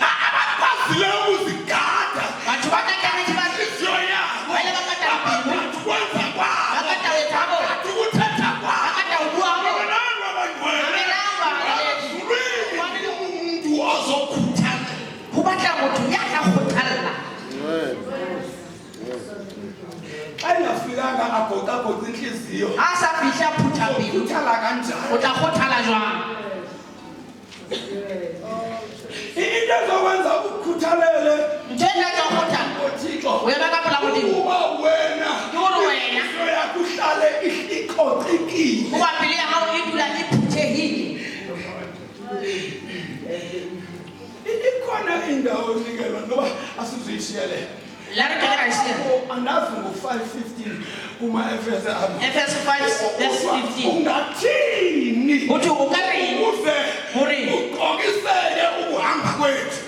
S6: abakwazileyo ukuzigada
S4: Batho ba tla kena ke ba
S6: inhliziyo yabo
S4: ba ile ba katala pelo.
S6: abathi ukwenza kwabo
S4: Ba katala etsabo.
S6: abathi ukuthetha
S4: Ba
S6: kwabo
S4: katala ho bua ho.
S6: abanantu abangcwele
S4: Mamelang ba le.
S6: abazulwini
S4: Ba le
S6: kungamelanga agoqagoqa inhliziyo.
S4: Ha sa fihla phutha pelo
S6: Uthala kanjani?
S4: o tla kgothala jwang
S6: Into ezokwenza ukukhuthalele
S4: ntho e tla kgothala
S6: ngoThixo.
S4: o ema ka pela modimo
S6: Uba wena
S4: ke gore wena
S6: inhliziyo yakho ihlale iqoqekile.
S4: goba pelo ya gago e dula e phuthegile
S6: Ikhona indawo enikelwa ngoba asizuyishiyele.
S4: la re kele ra e sia
S6: Andazi ngo-5:15 kuma-Efese abo.
S4: Efeso 5:15
S6: Ungathini
S4: uthi o ka reng
S6: uze
S4: gore
S6: ugqokisele ukuhamba kwethu?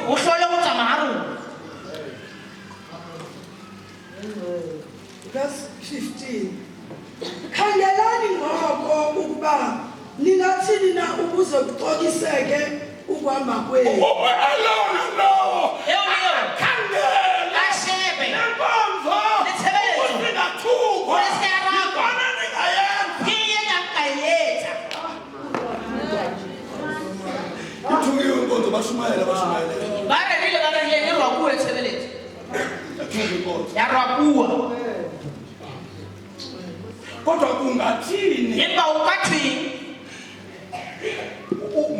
S4: o hlole go tsamaya ga rona
S8: Verse 15. Khangelani ngoko ukuba ningathini na ukuze kuxokiseke ukuhamba kwenu.
S6: Alona lowo
S4: Eyo niyo.
S6: khangela
S4: ashebe
S6: nenkonzo
S4: Netshebeletso.
S6: usingathukwa
S4: Gore se ka rakwa.
S6: ikona ningayenza.
S4: ke ye nyang ka e etsa
S6: Ithukiwe inkonzo bashumayela
S4: ba redile ba redile e rwakuwe tshebeletso
S6: Ithukiwe inkonzo.
S4: ya rwakuwa
S6: Kodwa kungathini
S4: empa o ka thweng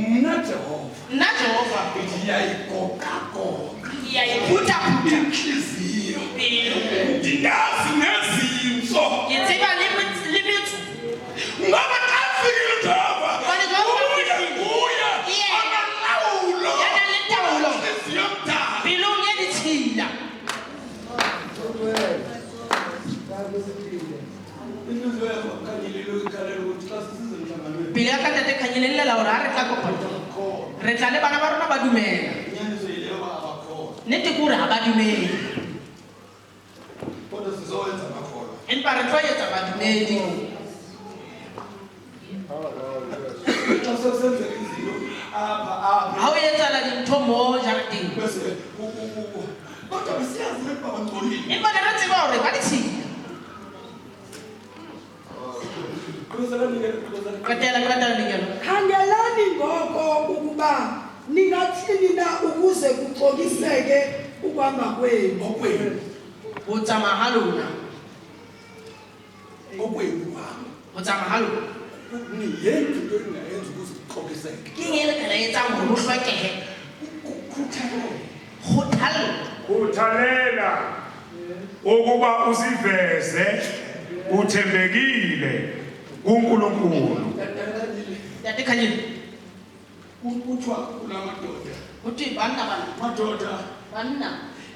S6: mna Jehova
S4: nna jehova
S6: ndiyayigoqagoqa
S4: ke ya iphuthaphutha
S6: inhliziyo
S4: pelo
S6: ndingazi nezinso
S4: ke tseba le metso
S6: ngoba xa fikile Jehova
S4: Hobane Jehova
S6: uye
S4: ufikile.
S6: kuye
S4: Yena.
S6: onalawulo
S4: Ya nang le taolo.
S6: inhliziyo mdala.
S4: pelong e ditshila
S6: Inhliziyo yakho khanyilile ukukhalela ukuthi xa sisize emhlanganweni
S4: pelo ya ka tate kganyelelela gore ga re tla kopana re tla le bana ba rona ba dumela
S6: inyaniso yileyo uba abakhona
S4: nnete ke gore ga ba dumele
S6: kodwa sizowenza amakholwa.
S4: empa re tlo etsa badumedi
S6: Xa sesenzeka izinto apha
S4: ga o etsala dintho mo jarateng
S6: bese kodwa besiyazi ukuthi babangcolile.
S4: empa ne re tseba gore ba ditshila qetela dingelo
S8: Khangelani ngoko ukuba ningathini na ukuze kuxokiseke ukuhamba kwenu.
S6: Okwenu,
S4: go tsamaya ga lona
S6: okwenu wami.
S4: go tsamaya ga lona
S6: Niyenza into eningayenza ukuze kuxokiseke.
S4: ke eng e le ka la etsang gore go tlhokege
S6: Kukhuthalele.
S4: kgothallo
S5: Uthalela ukuba usiveze uthembekile kuNkulunkulu.
S4: tate kganyele
S6: Kuthiwa kulamadoda.
S4: gote banna
S6: Madoda,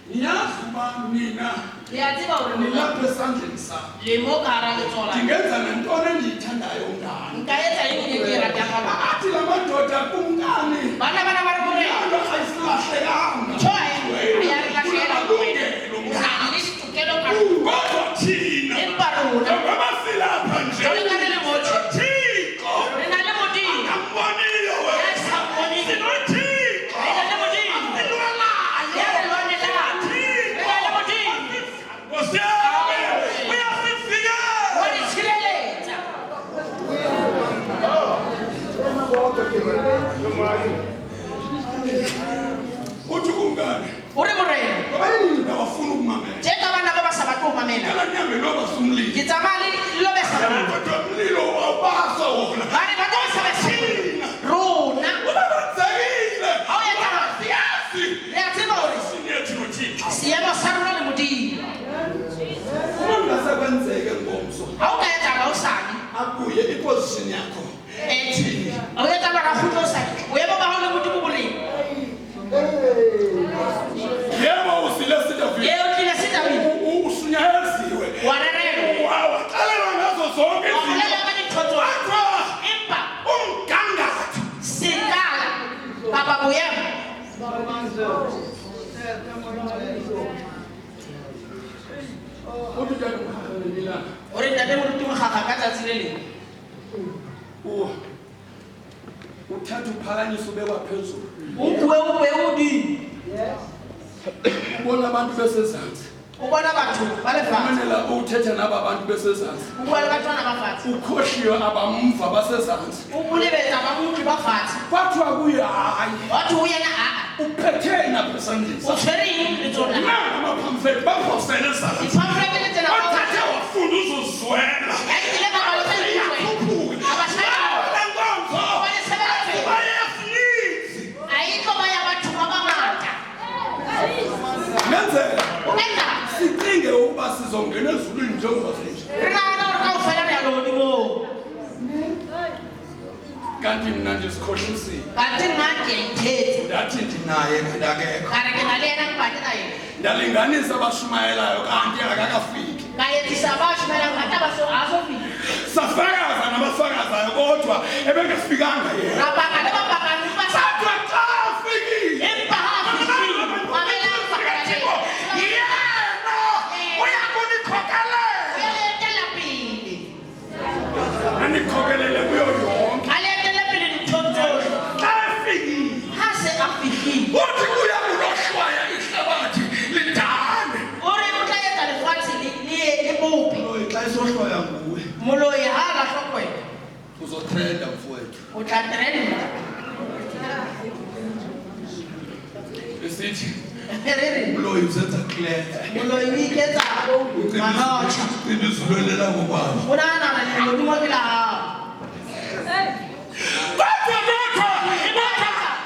S6: niyazi uba nina
S4: le a tseba gore
S6: nilapha esandleni sami.
S4: le mo ka gara letsola
S6: Ndingenza nantoni endiyithandayo ngani.
S4: nka etsa eng e ke e ratang ka lona
S6: Athi la madoda kumkani.
S4: bana ba re gore
S6: Lando ayisilahlekanga.
S4: ntho e ya re latlhela o na le ditokelo ka
S6: Kodwa thina
S4: empa rona
S6: ngoba silapha nje.
S4: jalo ka re le motlhe
S6: Thixo.
S4: re na le modimo
S6: Ambonile
S4: ya
S6: wena.
S4: sa boneng
S6: Sinothixo.
S4: re na le modimo
S6: Asilwelayo.
S4: ya re lwanelang re na le modimo
S6: Nkosi yami, uyasivikela.
S4: wa ditshireletsa
S6: Uthi kumkani.
S4: o re morena
S6: Ngoba yini abafuna ukumamela.
S4: je ka bana ba ba sa batle go mamela
S6: Ngala nyambe loba sumlilo.
S4: ke tsamaya le lobesa
S6: Kodwa umlilo awubasa wona.
S4: ba re ba tlo sebesa rona
S6: Ubabazekile.
S4: ha o etsa
S6: Siyazi.
S4: re a tseba gore
S6: Sinethu noThixo.
S4: seemo sa rona le modimo
S6: Uma kungasekwenzeke ngomso,
S4: ha o ka etsa ba o sane
S6: abuye iposition yakho.
S4: ethi o etsa ba ra khutlo sa o ema ba ha le modimo boreng
S6: Yebo usile sitavile.
S4: ye o tlile se tabile
S6: Usunyaziwe.
S4: wa rerelwa
S6: Waxelelwa ngazo zonke
S4: wa
S6: izinto.
S4: bolela ka dithotso
S6: Kodwa
S4: empa
S6: umgangatho.
S4: sekala kapa boemo
S6: Uthi kanti ngihalelela.
S4: o re ntate moruti mogaga ka tsatsi le leng
S6: Uthatha uphakanyiswa ubekwa phezulu.
S4: o bue o bue o dimo
S6: Ubona abantu besezantsi.
S4: o bona batho ba lefatshe
S6: Kufanele uthethe naba bantu besezantsi.
S4: o bua le batho bana ba fatshe
S6: Ukhohliwe abamva basezantsi.
S4: o bulebetsa ba motho ba fatshe
S6: Kwathiwa kuye hayi.
S4: wathi o yena aa
S6: Uphethe napha esandleni
S4: o
S6: sakhe.
S4: tshwere eng letsong la
S6: Nanga amapamflethi baphosele ezantsi. kuyenzeka
S2: Umenza.
S6: sicinge ukuba sizongena ezulwini njengoba sinje
S2: Rana uri ufela yaloni mo.
S6: kanti mna nje sikhohlisile
S2: Kanti manje ngithethe.
S6: ndathi ndinaye ndakekho
S2: Kare ke nalena ngibani naye.
S6: ndalinganisa abashumayelayo kanti akakafiki
S2: Kayethisa abasho mina ngathi azofika.
S6: safakaza nabafakazayo kodwa ebengesifikanga yena
S2: Rabaka lebabaka ngibasa.
S6: sathi xa afikile yena uyakunikhokelela anikhokelele kuyo yonke xa afikile uthi kuya kulohlwaya ihlabathi lidane Loyi, xa isohlwaya nguwe uzotrenda mfowethu esithi umloyi uzenza clear cina izulwelela ngokwabo kodwa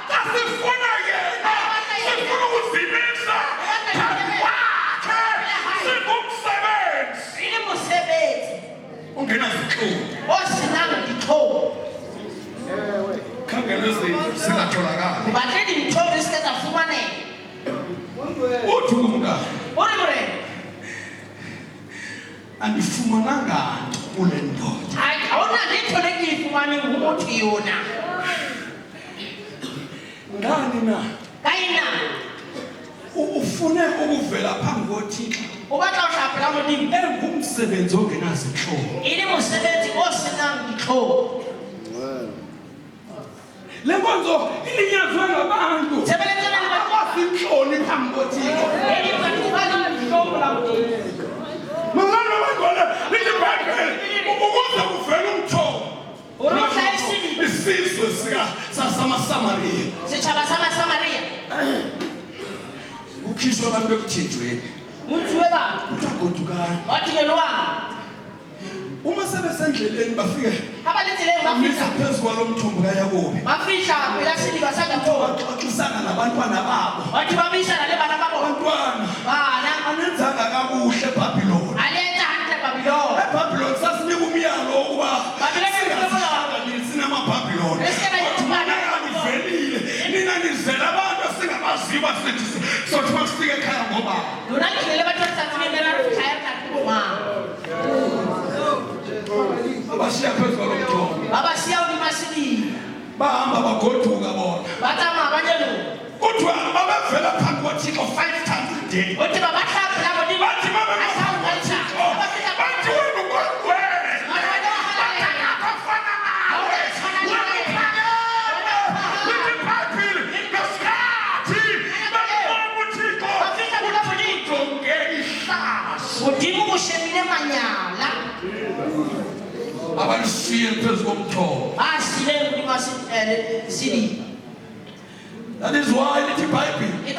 S6: kasifuna yena sifuna ukuzimisa phambi kwakhe singumsebenzi ungenazintlungu khangela izinto zingatholakali uthi kumkani andifumananga nto kule ndoda ngani na ufune ukuvela phambi kothixo engumsebenzi ongenazintlungu le nkonzo ilinyazwe ngabantu abazintloni phambi kothixo mangani abangole lithi ibhayibheli ukuze kuvele umthobo isizwe sasamasamariya kukhishwe abantu ekuthinjweni utagodukani uma sebesendleleni bafike bamisa phezu kwalo mthombo kayakobi baxoxisana nabantwana babo abantwana anenzanga kakuhle ebhabhiloni ebhabhiloni sasinika umyalo wokuba sinamabhabhiloni nivelile nina nizela abantu esingabaziyo basithi sothi masifike ekhaya ngoba abashiya phezu kwalo mthombo bahamba bagoduka bona kuthiwa babevela phambi kothixo 5 times a day bathi bathi wena ukwengwele abalishiye phezu komthombo. That is why lithi iBhayibheli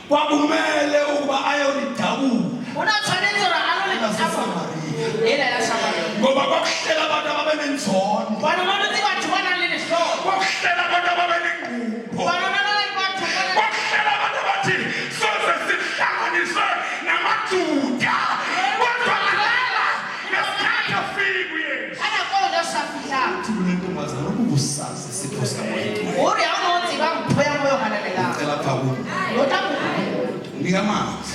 S6: kwakumele ukuba ayolidabula ngoba kwakuhlela abantu ababenenzondo, kwakuhlela abantu ababenengqupho, kwakuhlela abantu abathi soze sihlanganiswe namajuda kodwa lalela ngesikhathi afika uYesu. Kule ntombazana ukubusazi isipho sikaMoya cela phawu nika amanzi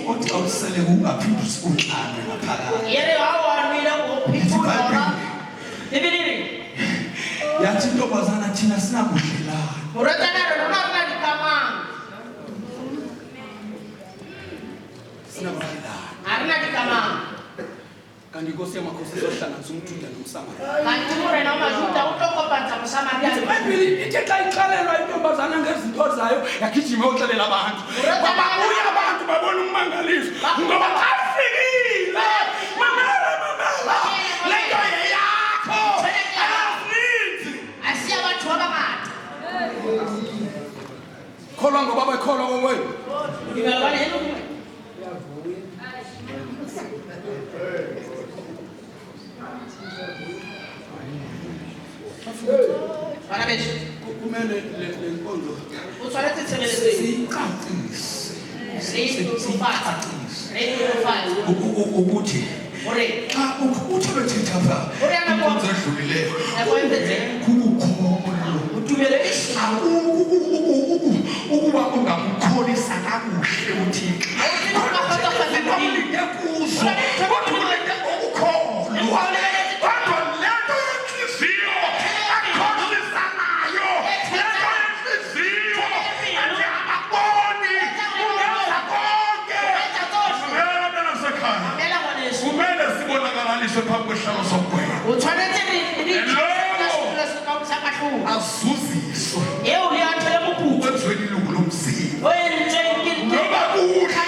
S6: othi awusele kungaphinde usikunhlane ngaphakathi. Yathi intombazana thina sinakudlelana sinakudlelana kanti inkosi yamakhosi izohlanganisa umJuda nomSamariya. iBhayibheli ithi xa ixelelwa intombazana ngezinto zayo yagijima yoxelela abantu babuya abantu babona ummangaliso ngoba xa fikile mamela le nto yeyakho ayazininzi kholwa ngoba bekholwa kokwenu. kumele le nkonzo
S2: O tshwanetse tshebeletso
S6: ukuthi xa uthi bethetha pha inkonzo edlulileyo ukuba ungamkholisa kakuhle uthixo zibaluleke kuzo kodwa ukukholwa kodwa lento yenhliziyo akholisa nayo lento yenhliziyo athi abakoni ungenza konke kumele sibonakaliswe phambi kwehlalo sokwela azuziswe kwenzweni ilungu lomzimba noba kuhle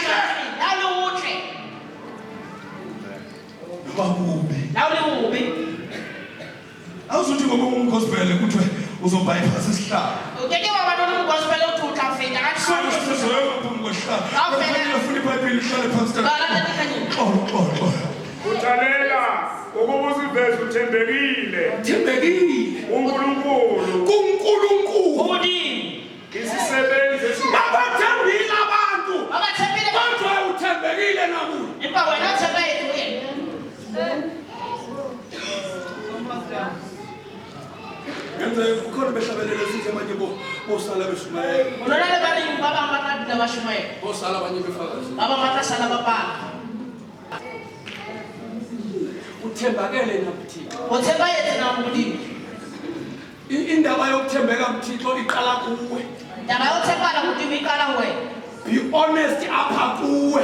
S6: noba kubi awuzuthi ngoba ungumgospele kuthiwe uzobypass isihlalo funa ibhayibhile ihlale phansi
S5: Uthalela ukuba uziveze uthembekile
S6: kuNkulunkulu
S5: isisebenzi
S6: babathembile abantu kodwa uthembekile nakulo yenze ukhona behlabelele sithi amanye bosala beshumayela bosala abanye befakazi uthembakele nakuthixo indaba yokuthembeka kuthixo iqala kuwe be honest apha kuwe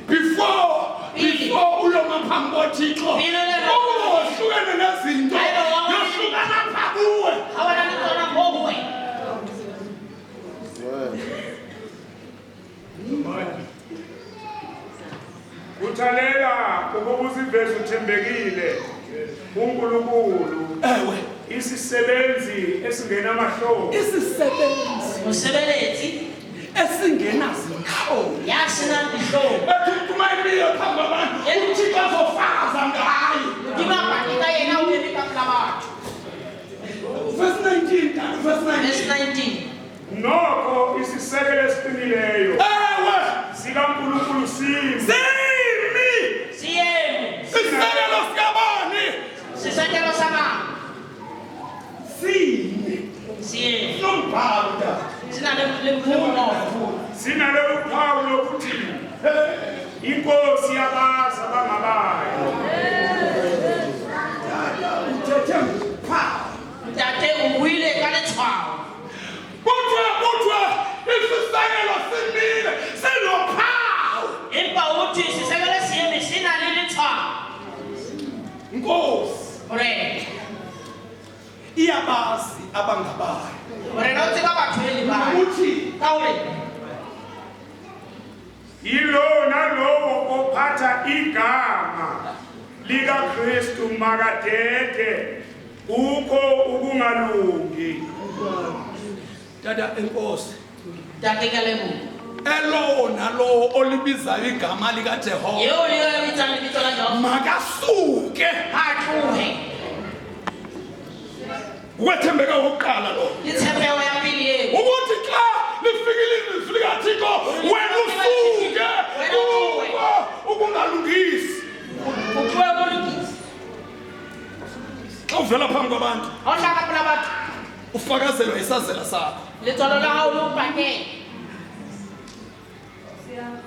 S6: before uloma phambi kothixo wohlukene nezinto yohlukana apha kuwe
S5: Uthalela ukuba uziveze uthembekile uNkulunkulu
S6: ewe
S5: isisebenzi esingenamahloni
S8: Usebenzi
S6: esingenazinhlobo
S2: yasinandihlobo
S6: ethumaileyo phambi kwabantu uthixo azofakaza ngayo verse 19
S5: noko isisekelo esiqinileyo
S6: ewe
S5: sikaNkulunkulu simi
S6: isisekelo sikabani
S2: sisekelo sama
S6: nombhalo
S5: sinalo uphawu lokuthi inkosi yabazi abangabayo
S6: uthethe phaa
S2: ntate uwile ka letshwao
S6: kuthiwa isisekelo simile sinophawu
S2: empa uthi sisekelo siyemi sina le letshwao
S6: inkosi iyabazi abangabayo
S2: no tseba batho e le bae
S6: uthi
S2: ka hore
S5: yilo nalowo ophatha igama likaKristu makadede kukho ukungalungi
S6: tata enkosi
S2: ntate ka lebo
S6: elowo nalowo olibizayo igama likaJehova
S2: yeo le yo bitsang lebitso la Jehova
S6: makasuke
S2: ha tlohe
S6: ukwethembeka kokuqala lo
S2: ke tshepeho ya pele eo
S6: ukuthi xa lifikile ilizwi likaThixo wena usuke ukungalungisi
S2: utlohe molokisi
S6: xa uvela phambi kwabantu
S2: ha o hlaka pela batho
S6: ufakazelwa isazela sakho
S2: letswalo la hao le o pakele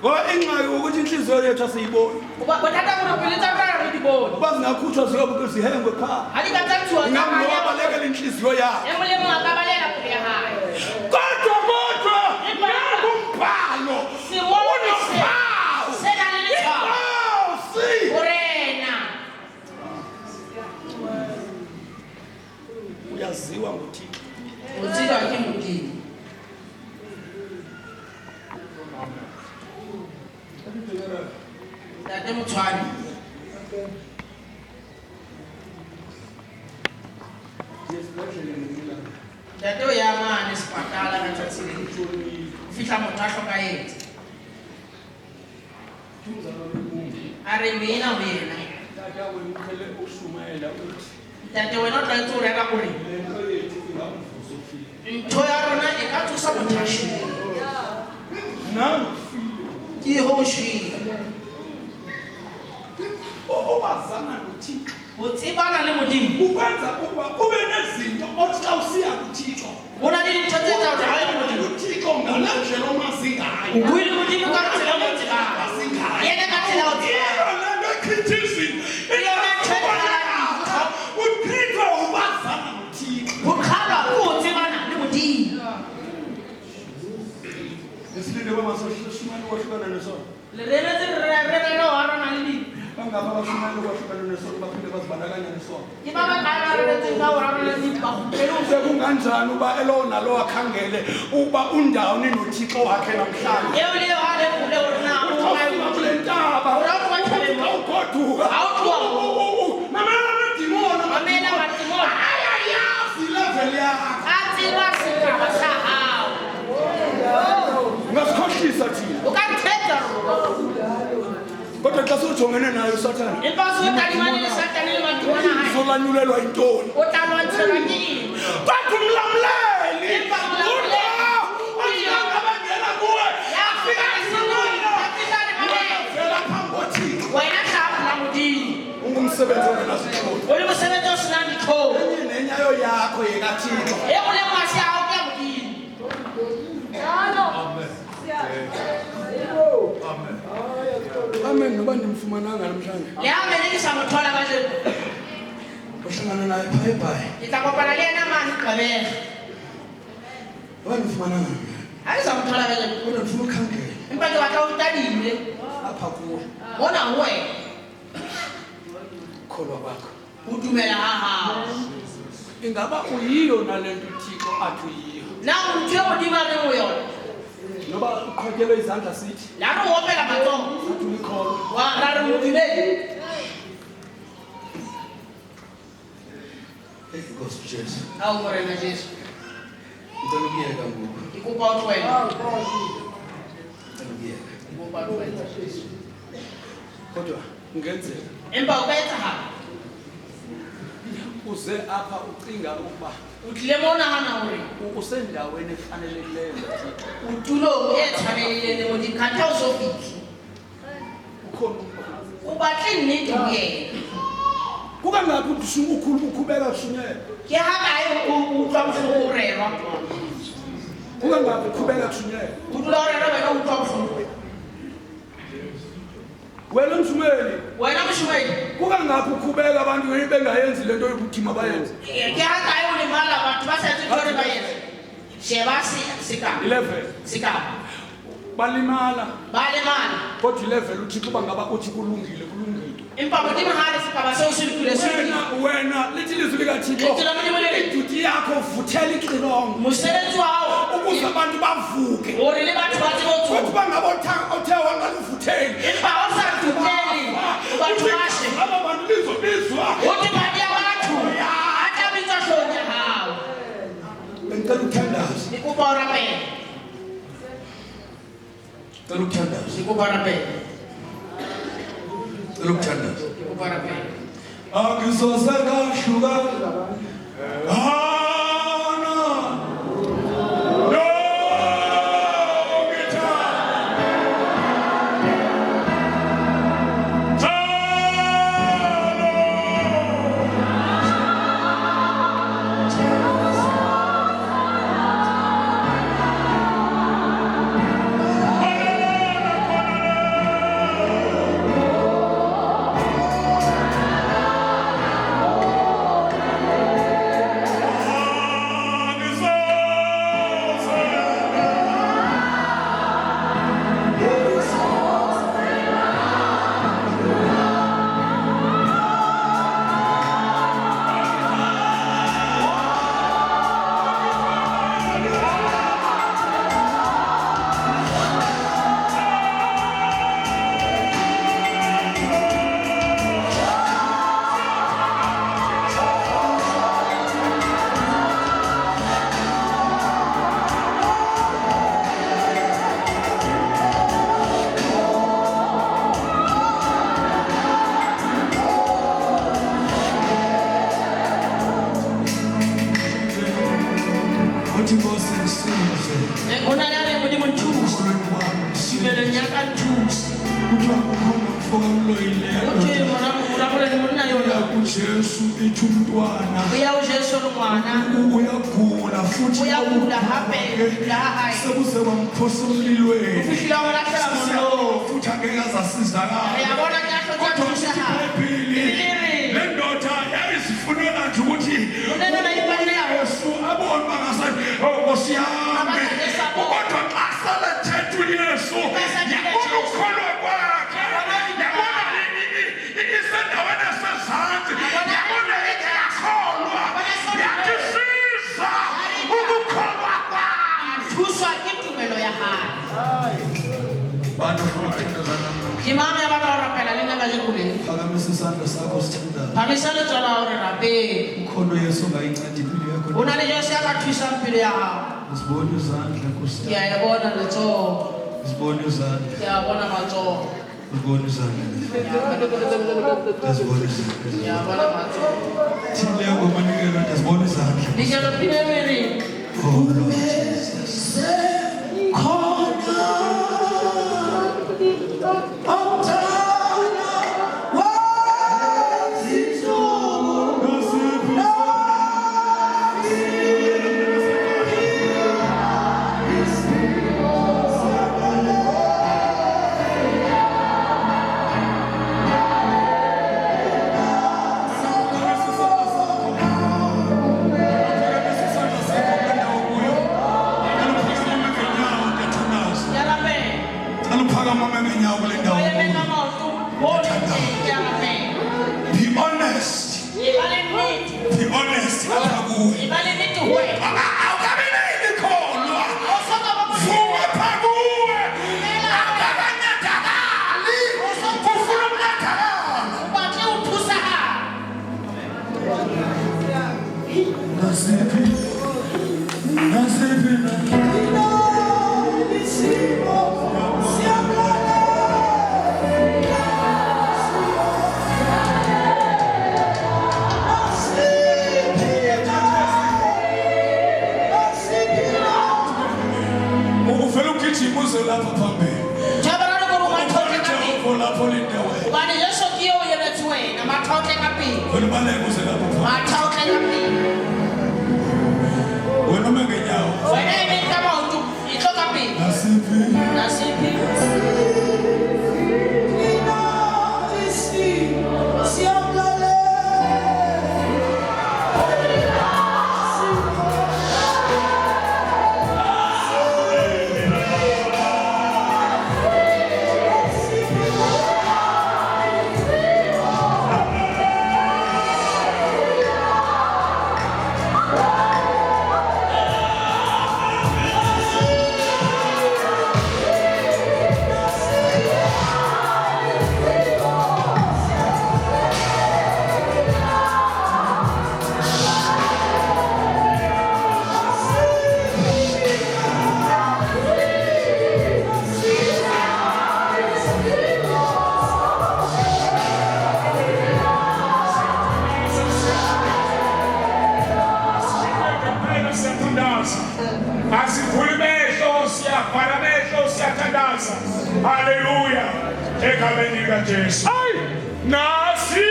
S6: ngoba ingxaki ukuthi inhliziyo yethu asiyiboni
S2: bothata gore pele tsa rona re di bone
S6: uba zingakhutshwa ziyobuke zihengwe phaa
S2: ha di ka tsantshiwa
S6: ingamlo abalekela inhliziyo yakho
S2: e mong le mong a ka balela pelo ya hae
S6: kodwa nakumbhalo unophawu
S2: se nang le letshwao
S6: inkosi
S2: borena
S6: uyaziwa nguThixo
S2: o tsejwa ke Modimo ntate Motshwane ntate o ya mane sepatala ka tsatsi le o fihla motho a hlokahetse a re mena ho yena
S6: tata wena uphele ushumayela uthi
S2: Ntate wena o tla itse o reka gore ntho ya rona e ka thusa mothashe ke ho shile
S6: Obazana noThixo.
S2: ho tsebana le modimo
S6: Ukwenza ukuba kube nezinto othi xa usiya kuThixo.
S2: ho na le dintho tse tsa hore ha e modimo
S6: uThixo ngalendlela omazi ngayo.
S2: o buile modimo ka tsela mo tsebang yena ka tsela o tsebang
S6: Yona le nto criticism.
S2: yona ntho e tsalang
S6: uThixo ubazana noThixo.
S2: ho kgalwa ke ho tsebana le modimo
S6: Esilinde bamasoshimani kwahlukana nesona.
S2: le reretse re wa rona le dimo
S6: Bangapha abashimani kwahlukana nesona baphinde bazibandakanya nesona.
S2: ke ba ba ka reretse ka wa rona le dimo ba kgutlela ho
S6: Sekunganjani uba elo nalo akhangele uba undawoni noThixo wakhe namhlanje.
S2: eo le ha le kule hore na o
S6: Ukhawula kule ntaba. Awugoduka. Mamela amadimoni.
S2: mamela matimoni
S6: Ayayazi level yakho.
S2: a tseba setaba sa hao
S6: Ungasikhohlisa thina.
S2: o ka thetsa
S6: Kodwa xa sojongene nayo usathane.
S2: empa so tadimane le satane le matimona hae
S6: Uzolanyulelwa yintoni?
S2: o tla lwantshelwa ke eng
S6: Kodwa umlamleli.
S2: Empa umlamleli.
S6: Abangena kuwe.
S2: Yafika esimweni, yafika emalini.
S6: Vela phambi koThixo.
S2: wena hlapha modimo
S6: Ungumsebenzi ongenasihloni.
S2: o le mosebetsi o senang ditlhong
S6: Enye nenyayo yakho yekaThixo.
S2: e o leng mase ao ke ya modimo
S6: Amen noba ndimfumananga namhlanje.
S2: le ha mene ke sa mo thola kajeno
S6: Uhlangana naye phaa ebhayi.
S2: ke tla kopana le yena mane qabega
S6: Noba ndimfumananga.
S2: ha ke sa mo thola kajeno
S6: Kodwa ndifuna ukhangela
S2: empa ke batla o tadile
S6: apha kuwe.
S2: mona ho wena
S6: Ukholwa kwakho.
S2: o dumela ha hao
S6: Ingaba uyiyo nale nto uThixo athi uyiyo.
S2: na ntho e modimo a reng ho yona
S6: Noba uqhotyelwe izandla sithi.
S2: la re o opela matsogo
S6: Athi ulikholwa.
S2: wa ra re modumedi
S7: Enkosi Jesu.
S2: ha o morena jesu
S7: Ngicela ukuyeka ngoku.
S2: ke kopa o tlohele
S7: Ngicela ukuyeka.
S2: ke kopa o tlohele
S6: Kodwa kungenzeka
S2: empa o ka etsahala
S6: uze apha ucinga ukuba
S2: o tlile mo o nagana gore
S6: usendaweni efanelekileyo noThixo.
S2: o tulong e tshwanelileng le modimo kgantha o so fitlhe
S6: Ukhona umkhulu.
S2: o batle nnete ho yena
S6: Kukangaphi ukhubeka kushunyela?
S2: ke ha kae o utlwa bohloko o rerwa
S6: Kukangaphi ukhubeka kushunyela?
S2: o dula o rerwa wena o utlwa bohloko
S6: Wena mshumeli,
S2: wena moshomedi
S6: kukangaphi ukhubeka abantu bengayenzi lento yokuthima bayenze?
S2: ke ha kae o lemala batho ba sa etse ntho re ba etsa sheba sekao
S6: 11
S2: sekao
S6: balimala
S2: ba lemala
S6: kodwa 11 uthi kuba ngaba uthi kulungile.
S2: empa modimo ha re sekaba seo se lokile se
S6: Wena lithi lizwi likaThixo.
S2: Lithi la Modimo lithi,
S6: iduty yakho vuthela ixilongo
S2: mosebetsi wa hao
S6: ukuze abantu bavuke.
S2: hore le batho ba tsebe ho
S6: Kodwa
S2: tsoha
S6: bangaba othe wangaluvutheli.
S2: empa o sa dumele batho bashe
S6: Aba bantu bizobizwa.
S2: ho te madi ya batho a tla bitswa hloohong ya hao
S6: Bengicela ukuthandaza.
S2: ke kopa o rapele
S7: Ngicela ukuthandaza.
S2: ke kopa o rapele
S7: Ngicela ukuthandaza.
S2: ke kopa o rapele
S7: Angisoze ngahluka. ukholweni kwami
S2: Tumelong ya ka thusa.
S7: kuthiwa kukhona umfoka omloyileyo
S2: Uthi mona monna yona.
S7: ujesu ethi umntwana
S2: Uya uJesu ngwana.
S7: uyagula futhi
S2: Uyagula hape la hayi.
S7: sekuze kwamphosa emlilweni
S2: Ufihla wona hlela mlo.
S7: futhi angeke azasizakala
S2: Uyabona kahle
S7: kodwa
S2: ukuthi
S7: sithi
S2: ha.
S7: iBhayibheli le ndoda yayizifunela nje ukuthi
S2: Unena nayibaleka.
S7: Yesu abone bangasathi oh Nkosi yami kodwa xa sele thetha uYesu yabona ukholwa kwakhe yabona isendaweni esezantsi yabona iyakholwa yakisiza ukukholwa kwakhe
S2: Thuswa ke tumelo ya hae.
S7: bantu bathindazana
S2: Ke mang ya batla ho rapela le nna ka jekuleng?
S7: phakamisa isandla sakho sithandayo
S2: Phamisa letsola hore rapeng.
S7: ukhona uYesu ongayinceda impilo yakho
S2: O na le Jesu ya ka thusang pelo ya hao.
S7: usibone izandla Nkosi
S2: Ke a e bona letsoho.
S7: usibone izandla
S2: Ke a bona matsoho.
S7: usibone izandla usibone izandla
S2: Ke a bona matsoho.
S7: thile ngomanikelo usibone izandla
S2: Dikelo pine meri.
S7: oh Lord Jesus
S2: Ya rapeng.
S7: aluphakama ngenyawo kule ndawo
S2: Oye menga maoto. Bonke ya rapeng.
S7: be honest
S2: Ibale nnete.
S7: be honest apha kuwe
S2: Ibale nnete ho wena.
S7: awukabi nayikholwa
S2: O soka ba mo.
S7: vuka apha kuwe akakanyedakali ufuna ukunyedakala
S2: O batle ho thusa ha.
S7: nasiphi nasiphi uvela ugijima uze lapha phambili
S2: Jabara ko mo thotse ka pele.
S7: Jehova lapho lindawe
S2: Bani Yesu ke o yeletse wena mathotse ka pele.
S7: wena ubaleke uze lapha phambili
S2: Mathotse ka pele.
S7: wena ume ngenyawo
S2: Wena imenga maoto. Itlo ka pele.
S7: nasiphi
S2: Nasiphi.
S5: Asivule mehlo siyavala mehlo siyathandaza. Haleluya. Egameni likaJesu. Nasi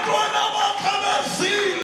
S6: Bantwana